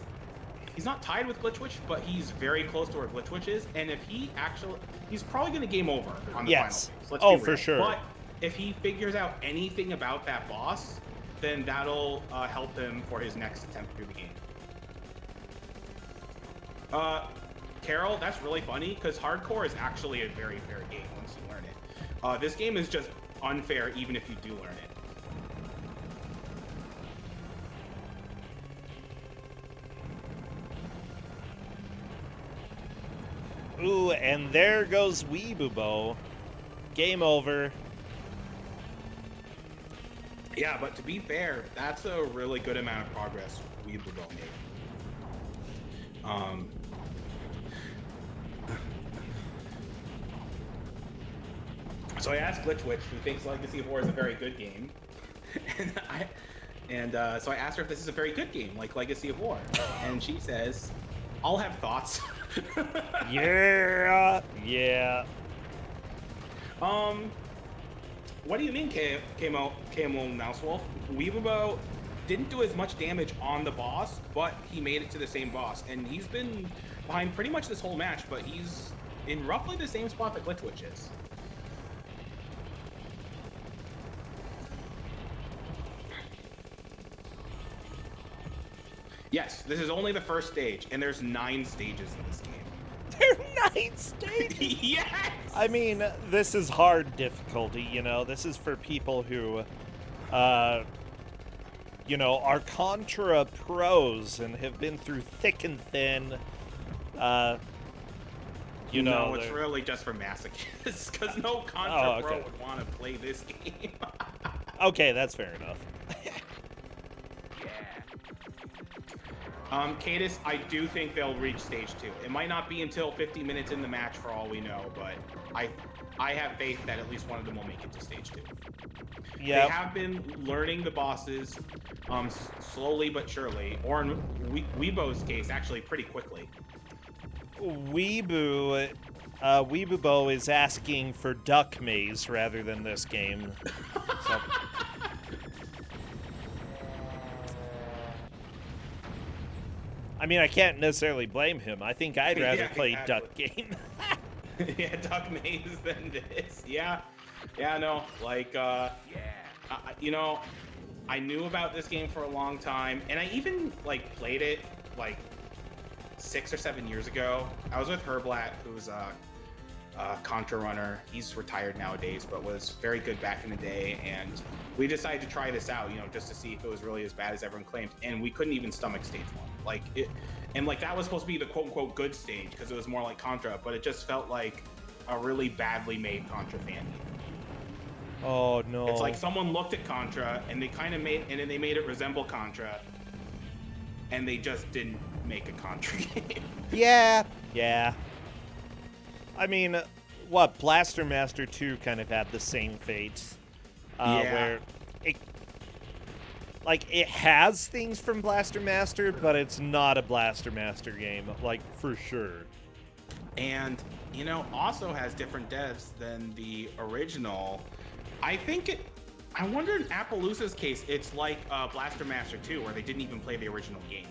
He's not tied with Glitch Witch, but he's very close to where Glitch Witch is. And if he's probably going to game over on the final phase. Let's be real. For sure. But if he figures out anything about that boss, then that'll help him for his next attempt through the game. Carol, that's really funny because hardcore is actually a very fair game once you learn it. This game is just unfair even if you do learn it. Ooh, and there goes Weebubo. Game over. Yeah, but to be fair, that's a really good amount of progress Weebubo made. So I asked Glitch Witch, who thinks Legacy of War is a very good game, so I asked her if this is a very good game, like Legacy of War, and she says, "I'll have thoughts." Yeah. What do you mean, KMO Mousewolf? Weebubo didn't do as much damage on the boss, but he made it to the same boss, and he's been behind pretty much this whole match, but he's in roughly the same spot that Glitch Witch is. Yes, this is only the first stage, and there's 9 stages in this game. There are 9 stages? Yes! I mean, this is hard difficulty, you know? This is for people who, you know, are Contra pros and have been through thick and thin. You know, no, it's really just for masochists, because no Contra pro would want to play this game. Okay, that's fair enough. Cadis, I do think they'll reach stage 2. It might not be until 50 minutes in the match for all we know, but I have faith that at least one of them will make it to stage 2. Yeah. They have been learning the bosses slowly but surely, or in Weebo's case, actually pretty quickly. Weebubo is asking for Duck Maze rather than this game. So. I mean, I can't necessarily blame him. I think I'd rather play Duck Game. Yeah, Duck Maze than this. Yeah, no, like, you know, I knew about this game for a long time, and I even, like, played it, like, 6 or 7 years ago. I was with Herblat, who's Contra runner. He's retired nowadays, but was very good back in the day. And we decided to try this out, just to see if it was really as bad as everyone claimed. And we couldn't even stomach stage 1. And that was supposed to be the quote unquote good stage because it was more like Contra, but it just felt like a really badly made Contra fan game. Oh no! It's like someone looked at Contra and they kind of made it resemble Contra, and they just didn't make a Contra game. Yeah. I mean, Blaster Master 2 kind of had the same fate. Where it has things from Blaster Master, but it's not a Blaster Master game, for sure. And, also has different devs than the original. I wonder in Appaloosa's case, it's like Blaster Master 2, where they didn't even play the original game.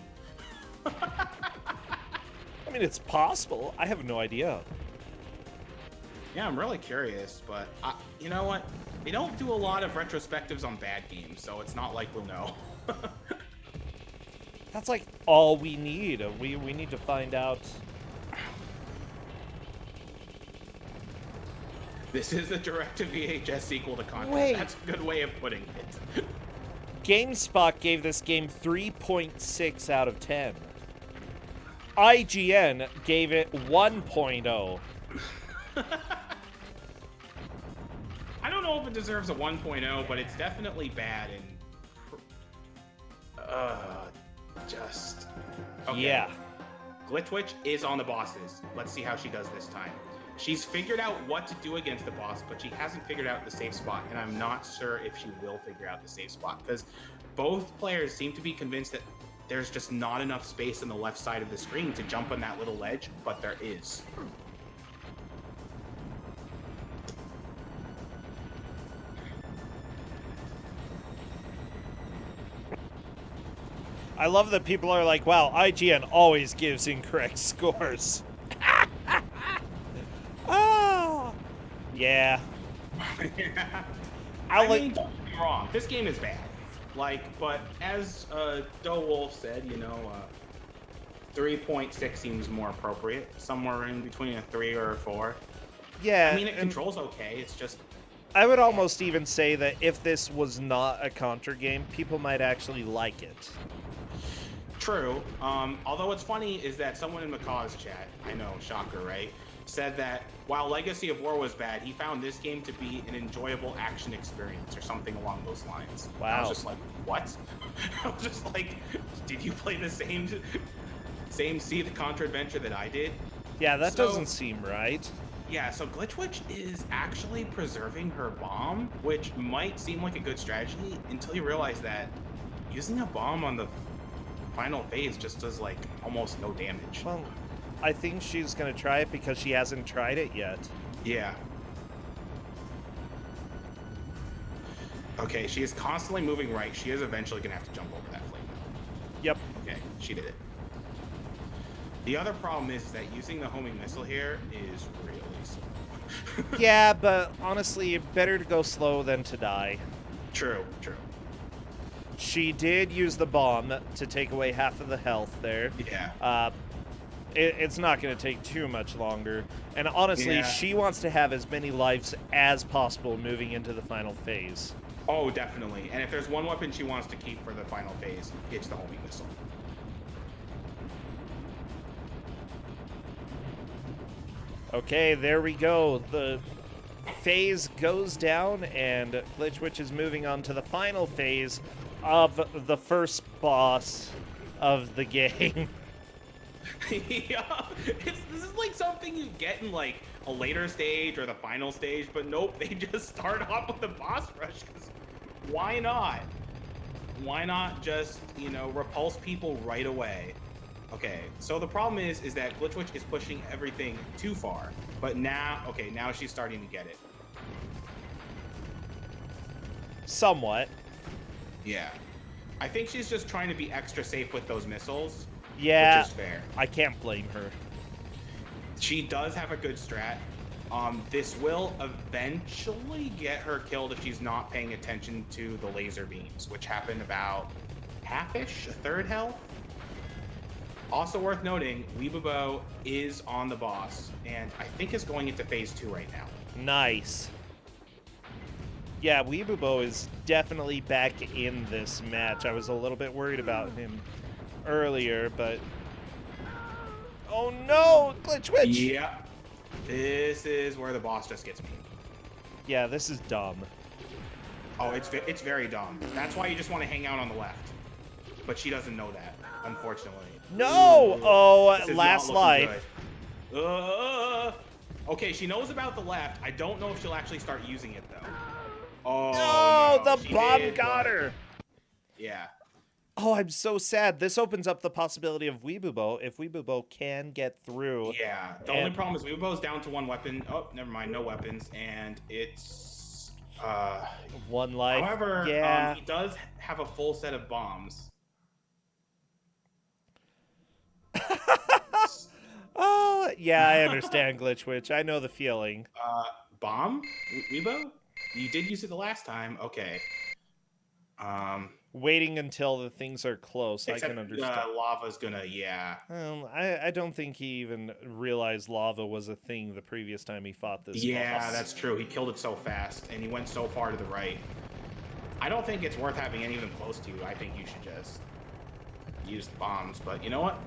I mean, it's possible. I have no idea. Yeah, I'm really curious, but you know what? They don't do a lot of retrospectives on bad games, so it's not like we'll know. That's all we need. We need to find out. This is the direct-to-VHS sequel to Contra. Wait. That's a good way of putting it. GameSpot gave this game 3.6 out of 10. IGN gave it 1.0. I don't know if it deserves a 1.0, but it's definitely bad and okay. Yeah. Glitchwitch is on the bosses. Let's see how she does this time. She's figured out what to do against the boss, but she hasn't figured out the safe spot, and I'm not sure if she will figure out the safe spot, because both players seem to be convinced that there's just not enough space on the left side of the screen to jump on that little ledge, but there is. I love that people are like, wow, IGN always gives incorrect scores. Oh, yeah. I mean, don't get me wrong. This game is bad. But as Doe Wolf said, 3.6 seems more appropriate. Somewhere in between a 3 or a 4. Yeah. I mean, it controls okay. It's just... I would almost even say that if this was not a Contra game, people might actually like it. True. Although what's funny is that someone in Macaw's chat, I know, shocker, right, said that while Legacy of War was bad, he found this game to be an enjoyable action experience or something along those lines. Wow. I was just like, what? I was just like, did you play the same Sea the Contra adventure that I did? Yeah, that doesn't seem right. Yeah, so Glitchwitch is actually preserving her bomb, which might seem like a good strategy until you realize that using a bomb on the final phase just does almost no damage. Well, I think she's gonna try it because she hasn't tried it yet. Yeah. Okay, she is constantly moving right. She is eventually gonna have to jump over that flame. Yep. Okay, she did it. The other problem is that using the homing missile here is really slow. Yeah, but honestly, better to go slow than to die. True. She did use the bomb to take away half of the health there. Yeah. It's not going to take too much longer. And honestly, she wants to have as many lives as possible moving into the final phase. Oh, definitely. And if there's one weapon she wants to keep for the final phase, it's the homing missile. Okay, there we go. The phase goes down, and Glitchwitch is moving on to the final phase of the first boss of the game. Yeah, this is something you get in a later stage or the final stage, but nope, they just start off with the boss rush, because why not? Why not just, repulse people right away? Okay, so the problem is that Glitchwitch is pushing everything too far, but now she's starting to get it. Somewhat. Yeah. I think she's just trying to be extra safe with those missiles. Yeah, which is fair. I can't blame her. She does have a good strat. This will eventually get her killed if she's not paying attention to the laser beams, which happen about half-ish, a third health. Also worth noting, Weebubo is on the boss, and I think is going into phase 2 right now. Nice. Yeah, Weebubo is definitely back in this match. I was a little bit worried about him earlier, but... Oh no! Glitch Witch! Yeah. This is where the boss just gets me. Yeah, this is dumb. Oh, it's very dumb. That's why you just want to hang out on the left. But she doesn't know that, unfortunately. No! Ooh. Oh, This is last not life. looking good. Okay, she knows about the left. I don't know if she'll actually start using it, though. Oh, No, no. the She bomb did, got but- her. Yeah. Oh, I'm so sad. This opens up the possibility of Weebubo. If Weebubo can get through. Yeah. The only problem is Weebubo's down to one weapon. Oh, never mind. No weapons. And it's... One life. However, yeah. he does have a full set of bombs. Oh, yeah, I understand, Glitch Witch. I know the feeling. Bomb? Weebo? You did use it the last time. Okay. Waiting until the things are close, I can understand. Lava's gonna, yeah. I don't think he even realized lava was a thing the previous time he fought this Yeah, boss. that's true. He killed it so fast, and he went so far to the right. I don't think it's worth having any of them close to you. I think you should just use the bombs. But you know what?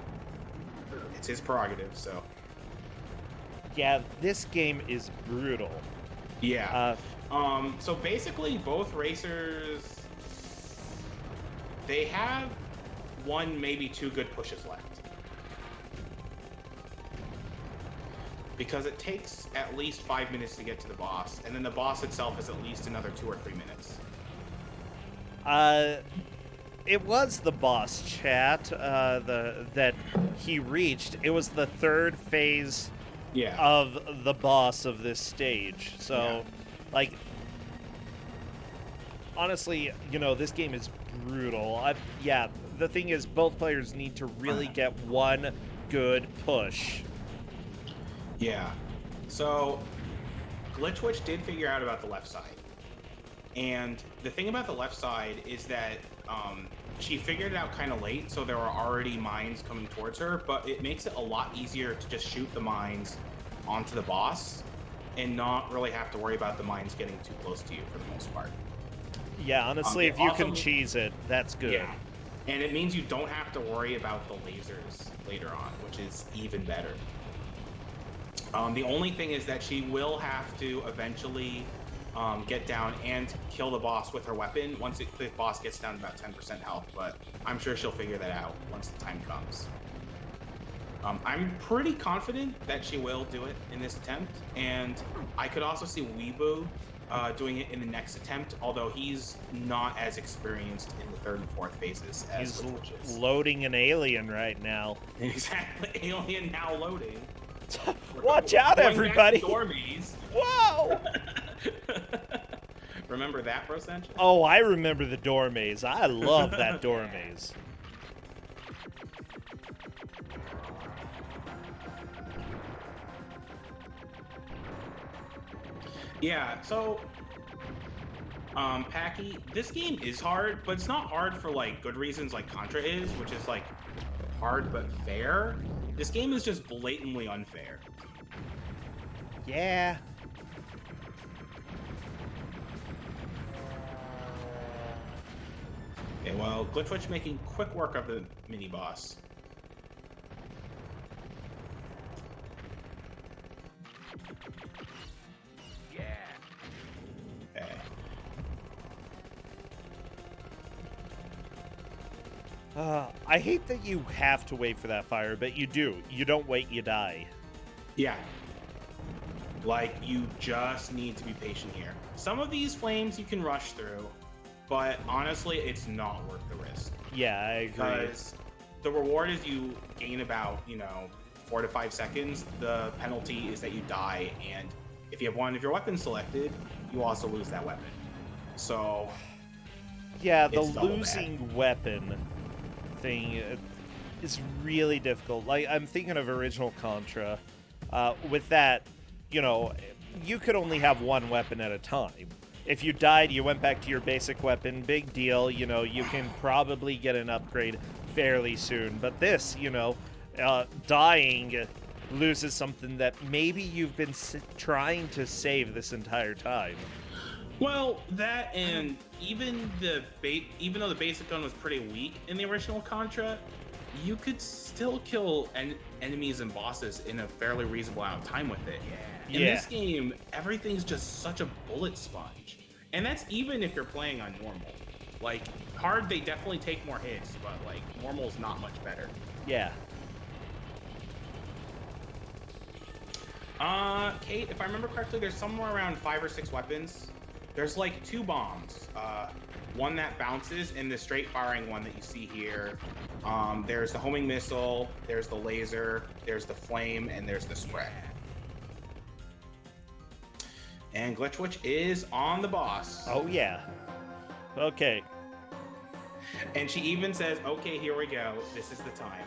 It's his prerogative, so. Yeah, this game is brutal. Yeah. So basically, both racers, they have one, maybe two good pushes left. Because it takes at least 5 minutes to get to the boss, and then the boss itself is at least another 2 or 3 minutes. It was the boss, chat, that he reached. It was the third phase Yeah. of the boss of this stage. So, Yeah. like, honestly, you know, this game is brutal. Yeah, the thing is, both players need to really get one good push. Yeah. So, Glitch Witch did figure out about the left side. And the thing about the left side is that she figured it out kind of late, so there were already mines coming towards her, but it makes it a lot easier to just shoot the mines onto the boss and not really have to worry about the mines getting too close to you for the most part. Yeah, honestly, if you can cheese it, that's good. Yeah. And it means you don't have to worry about the lasers later on, which is even better. The only thing is that she will have to eventually get down and kill the boss with her weapon once the boss gets down to about 10% health, but I'm sure she'll figure that out once the time comes. I'm pretty confident that she will do it in this attempt, and I could also see Weebu doing it in the next attempt, although he's not as experienced in the third and fourth phases as He's Glitch is. loading an alien right now. Exactly, alien now loading. Watch out, Going everybody! back to Dormies. Whoa! Remember that, Bro Sanchez? Oh, I remember the door maze. I love that door maze. Yeah, so Packy, this game is hard, but it's not hard for like good reasons like Contra is, which is like hard but fair. This game is just blatantly unfair. Yeah. Okay, well, Glitch Witch making quick work of the mini boss. Yeah. Okay. I hate that you have to wait for that fire, but you do. You don't wait, you die. Yeah. Like, you just need to be patient here. Some of these flames you can rush through, but honestly, it's not worth the risk. Yeah, I agree. Because the reward is you gain about, 4 to 5 seconds. The penalty is that you die, and if you have one of your weapons selected, you also lose that weapon. So, yeah, the it's double losing weapon thing is really difficult. Like, I'm thinking of original Contra. With that, you could only have one weapon at a time. If you died, you went back to your basic weapon, big deal, you can probably get an upgrade fairly soon. But this, dying loses something that maybe you've been trying to save this entire time. Well, that and even even though the basic gun was pretty weak in the original Contra, you could still kill enemies and bosses in a fairly reasonable amount of time with it. In this game, everything's just such a bullet sponge. And that's even if you're playing on normal. Like, hard, they definitely take more hits, but, like, normal's not much better. Yeah. Kate, if I remember correctly, there's somewhere around 5 or 6 weapons. There's, like, 2 bombs. One that bounces and the straight firing one that you see here. There's the homing missile, there's the laser, there's the flame, and there's the spray. And Glitchwitch is on the boss. Oh, yeah. Okay. And she even says, okay, here we go. This is the time.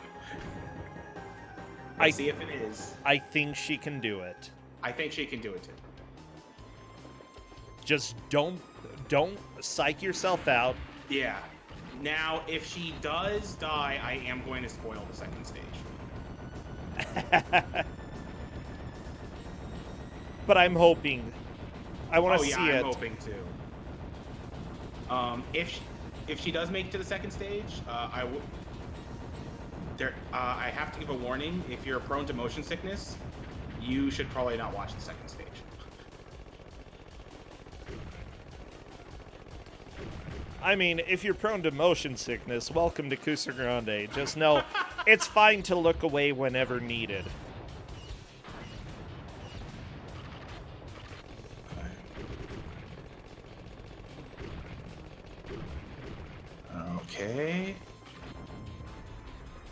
Let's see if it is. I think she can do it. I think she can do it, too. Just don't psych yourself out. Yeah. Now, if she does die, I am going to spoil the second stage. But I'm hoping. I want to see it. I'm hoping too. If she does make it to the second stage, I have to give a warning. If you're prone to motion sickness, you should probably not watch the second stage. I mean, if you're prone to motion sickness, welcome to Kusogr4nde. Just know it's fine to look away whenever needed. Okay.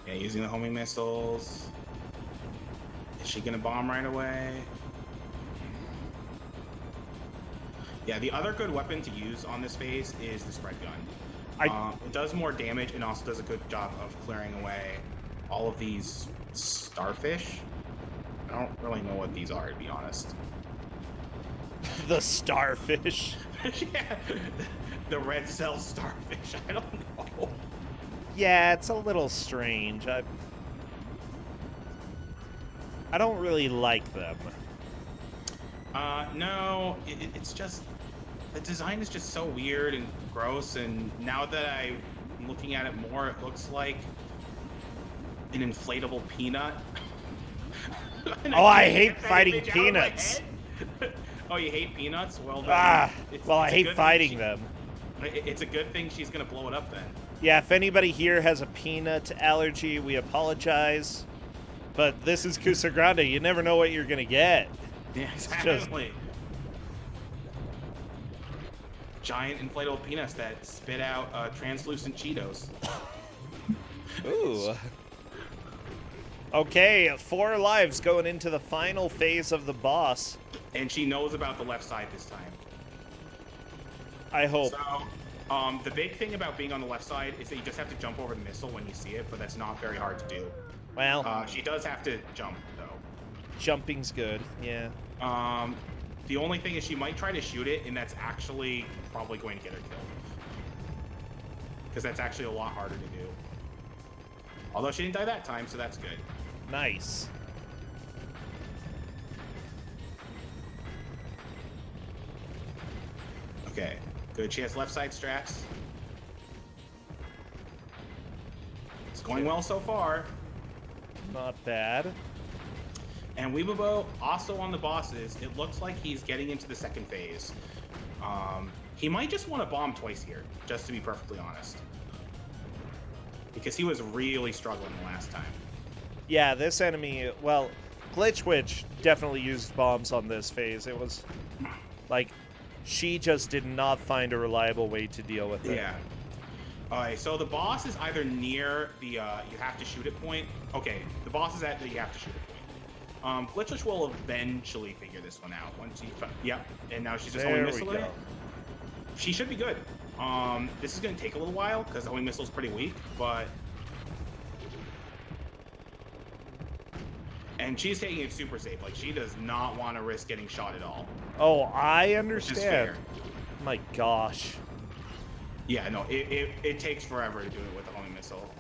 Yeah, using the homing missiles. Is she gonna bomb right away? Yeah, the other good weapon to use on this phase is the spread gun. It does more damage and also does a good job of clearing away all of these starfish. I don't really know what these are, to be honest. The starfish. Yeah, the red cell starfish. I don't know. Yeah, it's a little strange. I don't really like them. No, it's just the design is just so weird and gross, and now that I'm looking at it more, it looks like an inflatable peanut. Oh, I hate fighting peanuts. Oh, you hate peanuts? Well, then, I hate good fighting them. It's a good thing she's gonna blow it up then. Yeah, if anybody here has a peanut allergy, we apologize. But this is Kusogr4nde. You never know what you're gonna get. Yeah, exactly. Giant inflatable peanuts that spit out translucent Cheetos. Ooh. Okay, 4 lives going into the final phase of the boss. And she knows about the left side this time. I hope. So, the big thing about being on the left side is that you just have to jump over the missile when you see it, but that's not very hard to do. Well, she does have to jump, though. Jumping's good, yeah. The only thing is she might try to shoot it, and that's actually probably going to get her killed. Because that's actually a lot harder to do. Although she didn't die that time, so that's good. Nice. Okay, good. She has left side strats. It's going well so far. Not bad. And Weebubo, also on the bosses, it looks like he's getting into the second phase. He might just want to bomb twice here, just to be perfectly honest. Because he was really struggling the last time. Yeah, this enemy, well, Glitchwitch definitely used bombs on this phase. It was like, she just did not find a reliable way to deal with it. Yeah. Alright, so the boss is either near the you have to shoot it point. Okay, the boss is at the you have to shoot it point. Glitchwitch will eventually figure this one out. Once he, yep, and now she's just homing missile it. She should be good. This is going to take a little while because the homing missile is pretty weak, but... And she's taking it super safe. Like, she does not want to risk getting shot at all. Oh, I Which is understand. fair. My gosh. Yeah, no, it takes forever to do it with the homing missile.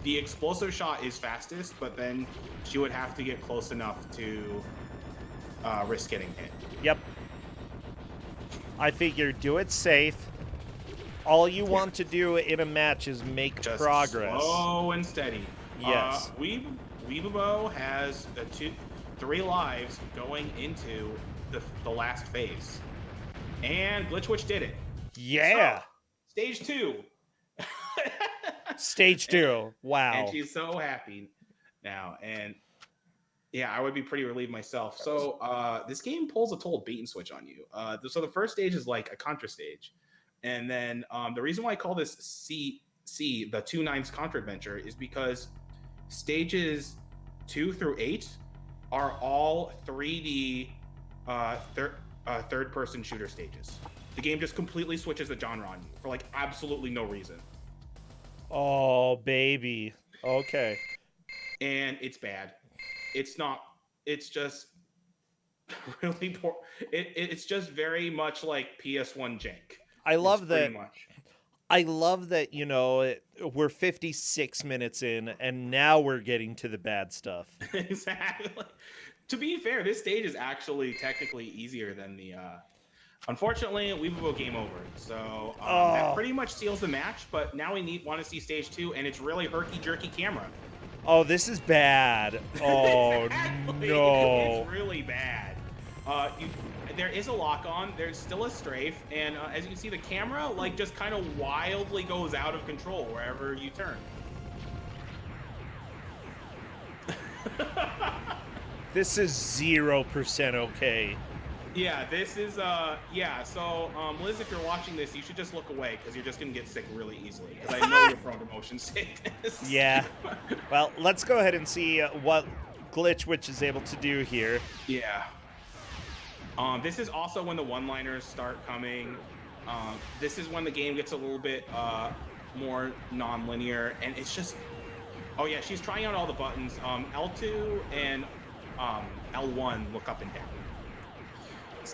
The explosive shot is fastest, but then she would have to get close enough to risk getting hit. Yep. I figure do it safe. All you want to do in a match is make Just progress. slow and steady. Yes. Weebabo has 3 lives going into the last phase. And Glitchwitch did it. Yeah. So, stage 2. Stage 2. Wow. And she's so happy now. And yeah, I would be pretty relieved myself. So this game pulls a total bait and switch on you. So the first stage is like a Contra stage. And then the reason why I call this C, the 2/9 Contra adventure, is because stages 2 through 8 are all 3D third-person shooter stages. The game just completely switches the genre on you for like absolutely no reason. Oh, baby. Okay. And it's bad. It's not. It's just really poor. It's just very much like PS1 jank. I love that. Much. I love that, you know, we're 56 minutes in, and now we're getting to the bad stuff. Exactly. To be fair, this stage is actually technically easier than the... Unfortunately, we will go game over. So that pretty much seals the match, but now we want to see stage 2, and it's really herky-jerky camera. Oh, this is bad. Oh, exactly. no. It's really bad. There is a lock-on. There's still a strafe, and as you can see, the camera like just kind of wildly goes out of control wherever you turn. This is 0% okay. Yeah, this is yeah. So Liz, if you're watching this, you should just look away because you're just gonna get sick really easily. Because I know you're prone to motion sickness. Yeah. Well, let's go ahead and see what Glitchwitch is able to do here. Yeah. This is also when the one-liners start coming. This is when the game gets a little bit more non-linear, and it's just... Oh yeah, she's trying out all the buttons. L2 and L1 look up and down.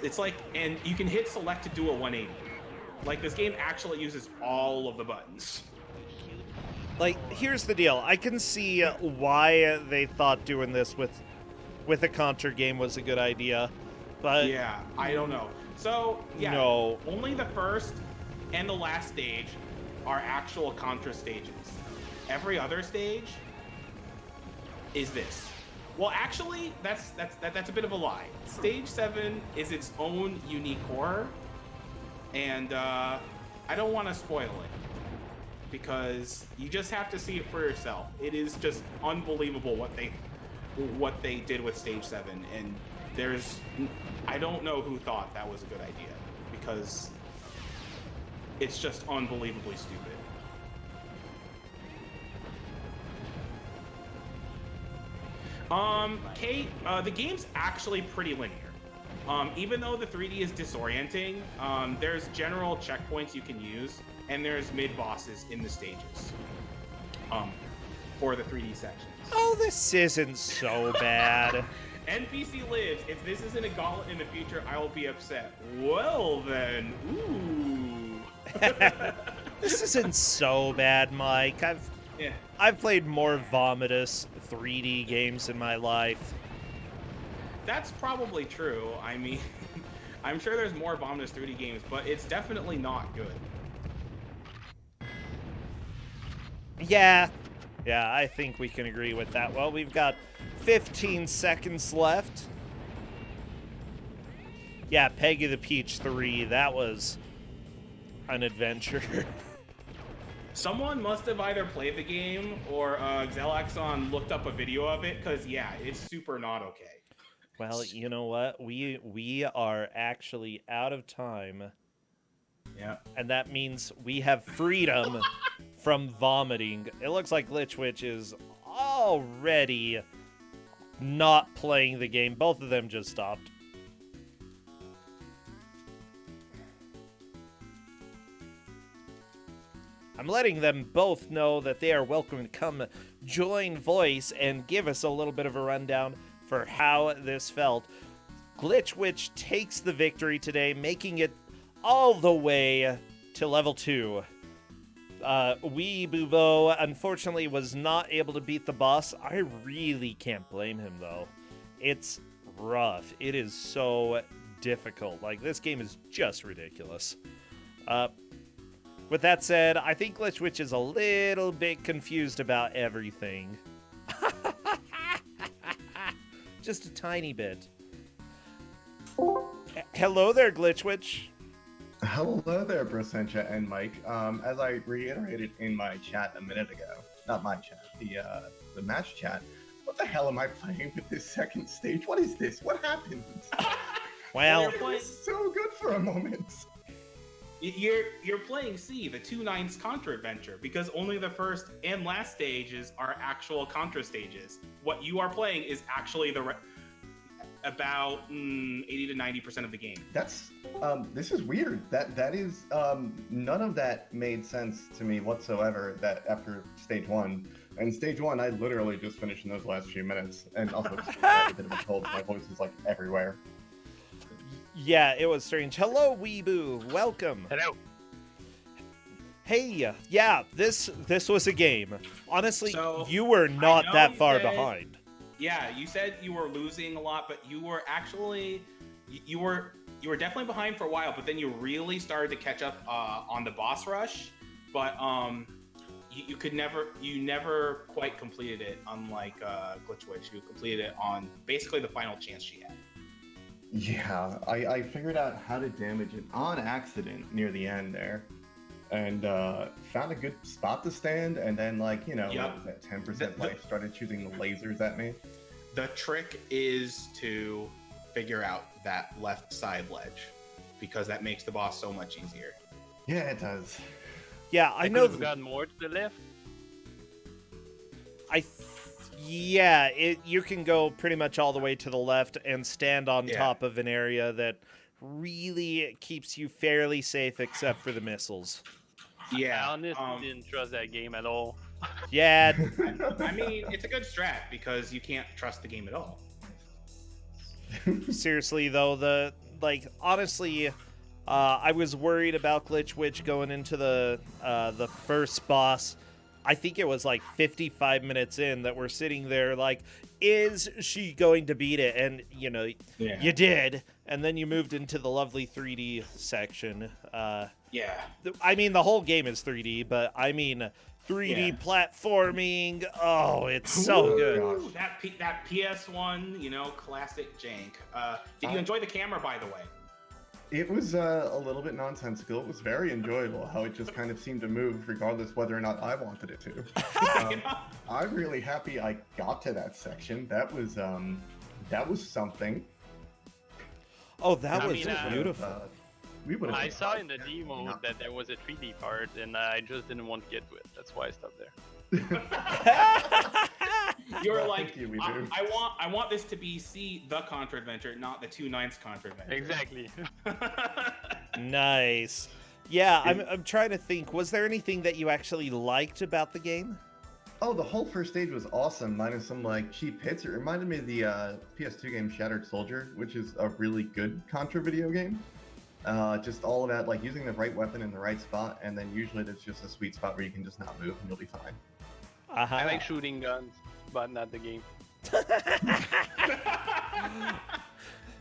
It's like, and you can hit select to do a 180. Like, this game actually uses all of the buttons. Like, here's the deal. I can see why they thought doing this with a Contra game was a good idea. But yeah, I don't know. So, yeah, no. Only the first and the last stage are actual Contra stages. Every other stage is this. Well, actually, that's a bit of a lie. Stage 7 is its own unique horror, and I don't want to spoil it because you just have to see it for yourself. It is just unbelievable what they did with Stage 7, and I don't know who thought that was a good idea because it's just unbelievably stupid. Kate, the game's actually pretty linear. Even though the 3D is disorienting, there's general checkpoints you can use, and there's mid-bosses in the stages for the 3D sections. Oh, this isn't so bad. NPC lives. If this isn't a gauntlet in the future, I will be upset. Well, then, ooh. This isn't so bad, Mike. I've played more vomitous 3D games in my life. That's probably true. I mean, I'm sure there's more vomitous 3D games, but it's definitely not good. Yeah, I think we can agree with that. Well, we've got 15 seconds left. Yeah, Peggy the Peach 3, that was an adventure. Someone must have either played the game or Xelaxon looked up a video of it, because, yeah, it's super not okay. Well, you know what? We are actually out of time. Yeah. And that means we have freedom from vomiting. It looks like Glitchwitch is already not playing the game. Both of them just stopped. I'm letting them both know that they are welcome to come join Voice and give us a little bit of a rundown for how this felt. Glitchwitch takes the victory today, making it all the way to level 2. Wee Bubo unfortunately was not able to beat the boss. I really can't blame him though. It's rough. It is so difficult. Like, this game is just ridiculous. With that said, I think Glitch Witch is a little bit confused about everything. Just a tiny bit. Hello there, Glitch Witch. Hello there, Brasentia and Mike. As I reiterated in my chat a minute ago, not my chat, the match chat, what the hell am I playing with this second stage? What is this? What happened? Well, It was so good for a moment. You're playing C, the 2/9 Contra adventure, because only the first and last stages are actual Contra stages. What you are playing is actually about 80 to 90% of the game. That's this is weird. That is none of that made sense to me whatsoever. That after stage 1, and stage 1, I literally just finished in those last few minutes, and also just had a bit of a cold. So my voice is like everywhere. yeah, it was strange. Hello, Weeboo. Welcome. Hello. Hey, yeah, this was a game. Honestly, So, you were not know that you far said- behind. Yeah, you said you were losing a lot, but you were actually you were definitely behind for a while, but then you really started to catch up on the boss rush. But you never quite completed it, unlike Glitch Witch, who completed it on basically the final chance she had. Yeah, I figured out how to damage it on accident near the end there, and found a good spot to stand, and then what was that, 10% life started shooting the lasers at me. The trick is to figure out that left side ledge, because that makes the boss so much easier. Yeah, it does. Yeah, I know. We've got more to the left. You can go pretty much all the way to the left and stand on Yeah. top of an area that really keeps you fairly safe, except for the missiles. Yeah, I honestly didn't trust that game at all. Yeah, I mean, it's a good strat because you can't trust the game at all. seriously though, honestly, I was worried about Glitch Witch going into the first boss. I think it was like 55 minutes in that we're sitting there like, is she going to beat it? And you did, and then you moved into the lovely 3D section. Yeah. I mean, the whole game is 3D, but I mean 3D platforming. Oh, it's so good. Ooh, that PS1, classic jank. Did you enjoy the camera, by the way? It was a little bit nonsensical. It was very enjoyable how it just kind of seemed to move regardless whether or not I wanted it to. I'm really happy I got to that section. That was something. Oh, that I was mean, beautiful. We would have. I saw in the demo that there was a 3D part, and I just didn't want to get to it. That's why I stopped there. You were Well, like, thank you, we do. I want this to be the Contra adventure, not the 2/9 Contra adventure. Exactly. Nice. Yeah, I'm trying to think. Was there anything that you actually liked about the game? Oh, the whole first stage was awesome, minus some cheap hits. It reminded me of the PS2 game Shattered Soldier, which is a really good Contra video game. Just all about using the right weapon in the right spot, and then usually there's just a sweet spot where you can just not move and you'll be fine. Uh-huh. I like shooting guns, but not the game.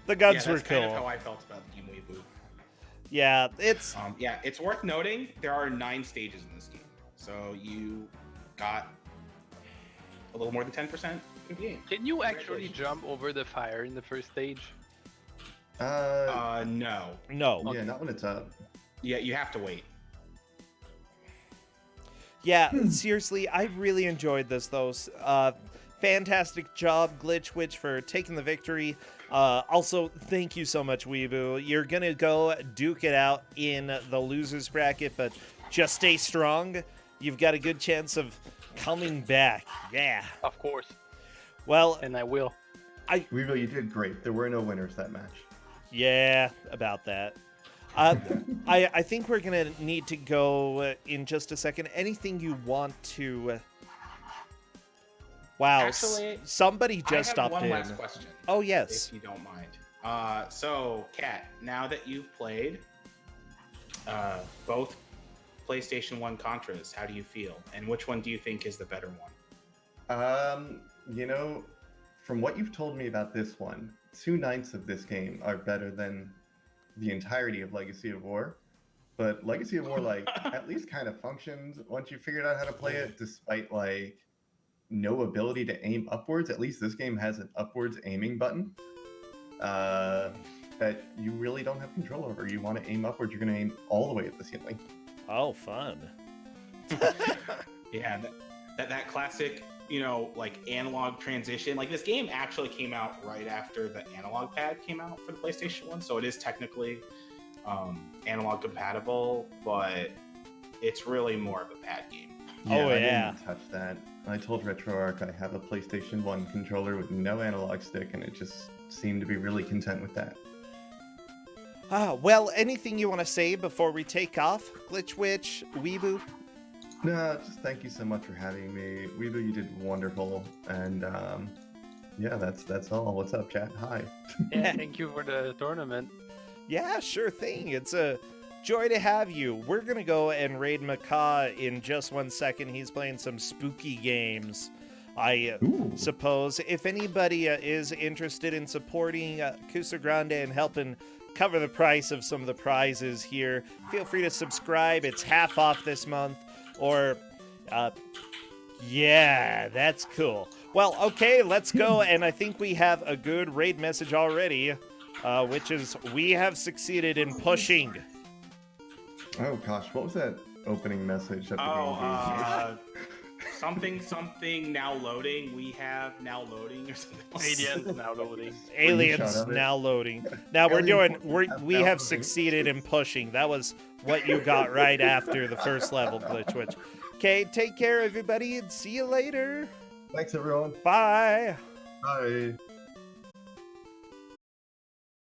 The guns were that's kind of cool. how I felt about Game Weeaboo. Yeah, it's It's worth noting there are 9 stages in this game, so you got a little more than 10% of the game. Can you actually jump over the fire in the first stage? No. no. Yeah, not when it's up. Yeah, you have to wait. Yeah, seriously, I really enjoyed this though. Fantastic job, Glitch Witch, for taking the victory. Also, thank you so much, Weeboo. You're gonna go duke it out in the losers bracket, but just stay strong. You've got a good chance of coming back. Yeah. Of course, Well, and I will. Weevil, you did great. There were no winners that match. yeah, about that. I think we're gonna need to go in just a second. Anything you want to? Wow, Actually, somebody just I have stopped one in. last question, Oh yes. if you don't mind. So, Kat, now that you've played, both PlayStation 1 Contras. How do you feel? And which one do you think is the better one? You know, from what you've told me about this one, 2 nights of this game are better than the entirety of Legacy of War. But Legacy of War, like, at least kind of functions once you figured out how to play it, despite, like, no ability to aim upwards. At least this game has an upwards aiming button that you really don't have control over. You want to aim upwards, you're going to aim all the way at the ceiling. Oh, fun. Yeah, that classic, you know, like analog transition. Like this game actually came out right after the analog pad came out for the PlayStation 1, so it is technically analog compatible, but it's really more of a pad game. Oh, I yeah. didn't touch that. I told RetroArch I have a PlayStation 1 controller with no analog stick, and it just seemed to be really content with that. Well, anything you want to say before we take off? Glitch Witch, Weeboo? No, just thank you so much for having me. Weeboo, you did wonderful. And yeah, that's all. What's up, chat? Hi. Yeah, thank you for the tournament. Yeah, sure thing. It's a joy to have you. We're going to go and raid Macaw in just 1 second. He's playing some spooky games, I suppose. If anybody is interested in supporting Kusogr4nde and helping cover the price of some of the prizes here, feel free to subscribe. It's half off this month. Or, yeah, that's cool. Well, okay, let's go. And I think we have a good raid message already, which is we have succeeded in pushing. Oh gosh, what was that opening message that the game gave me? Something now loading. We have now loading or something. Aliens now loading. Aliens now loading. Now we have succeeded in pushing. That was what you got right after the first level, Glitch Witch. Okay, take care, everybody, and see you later. Thanks, everyone. Bye. Bye.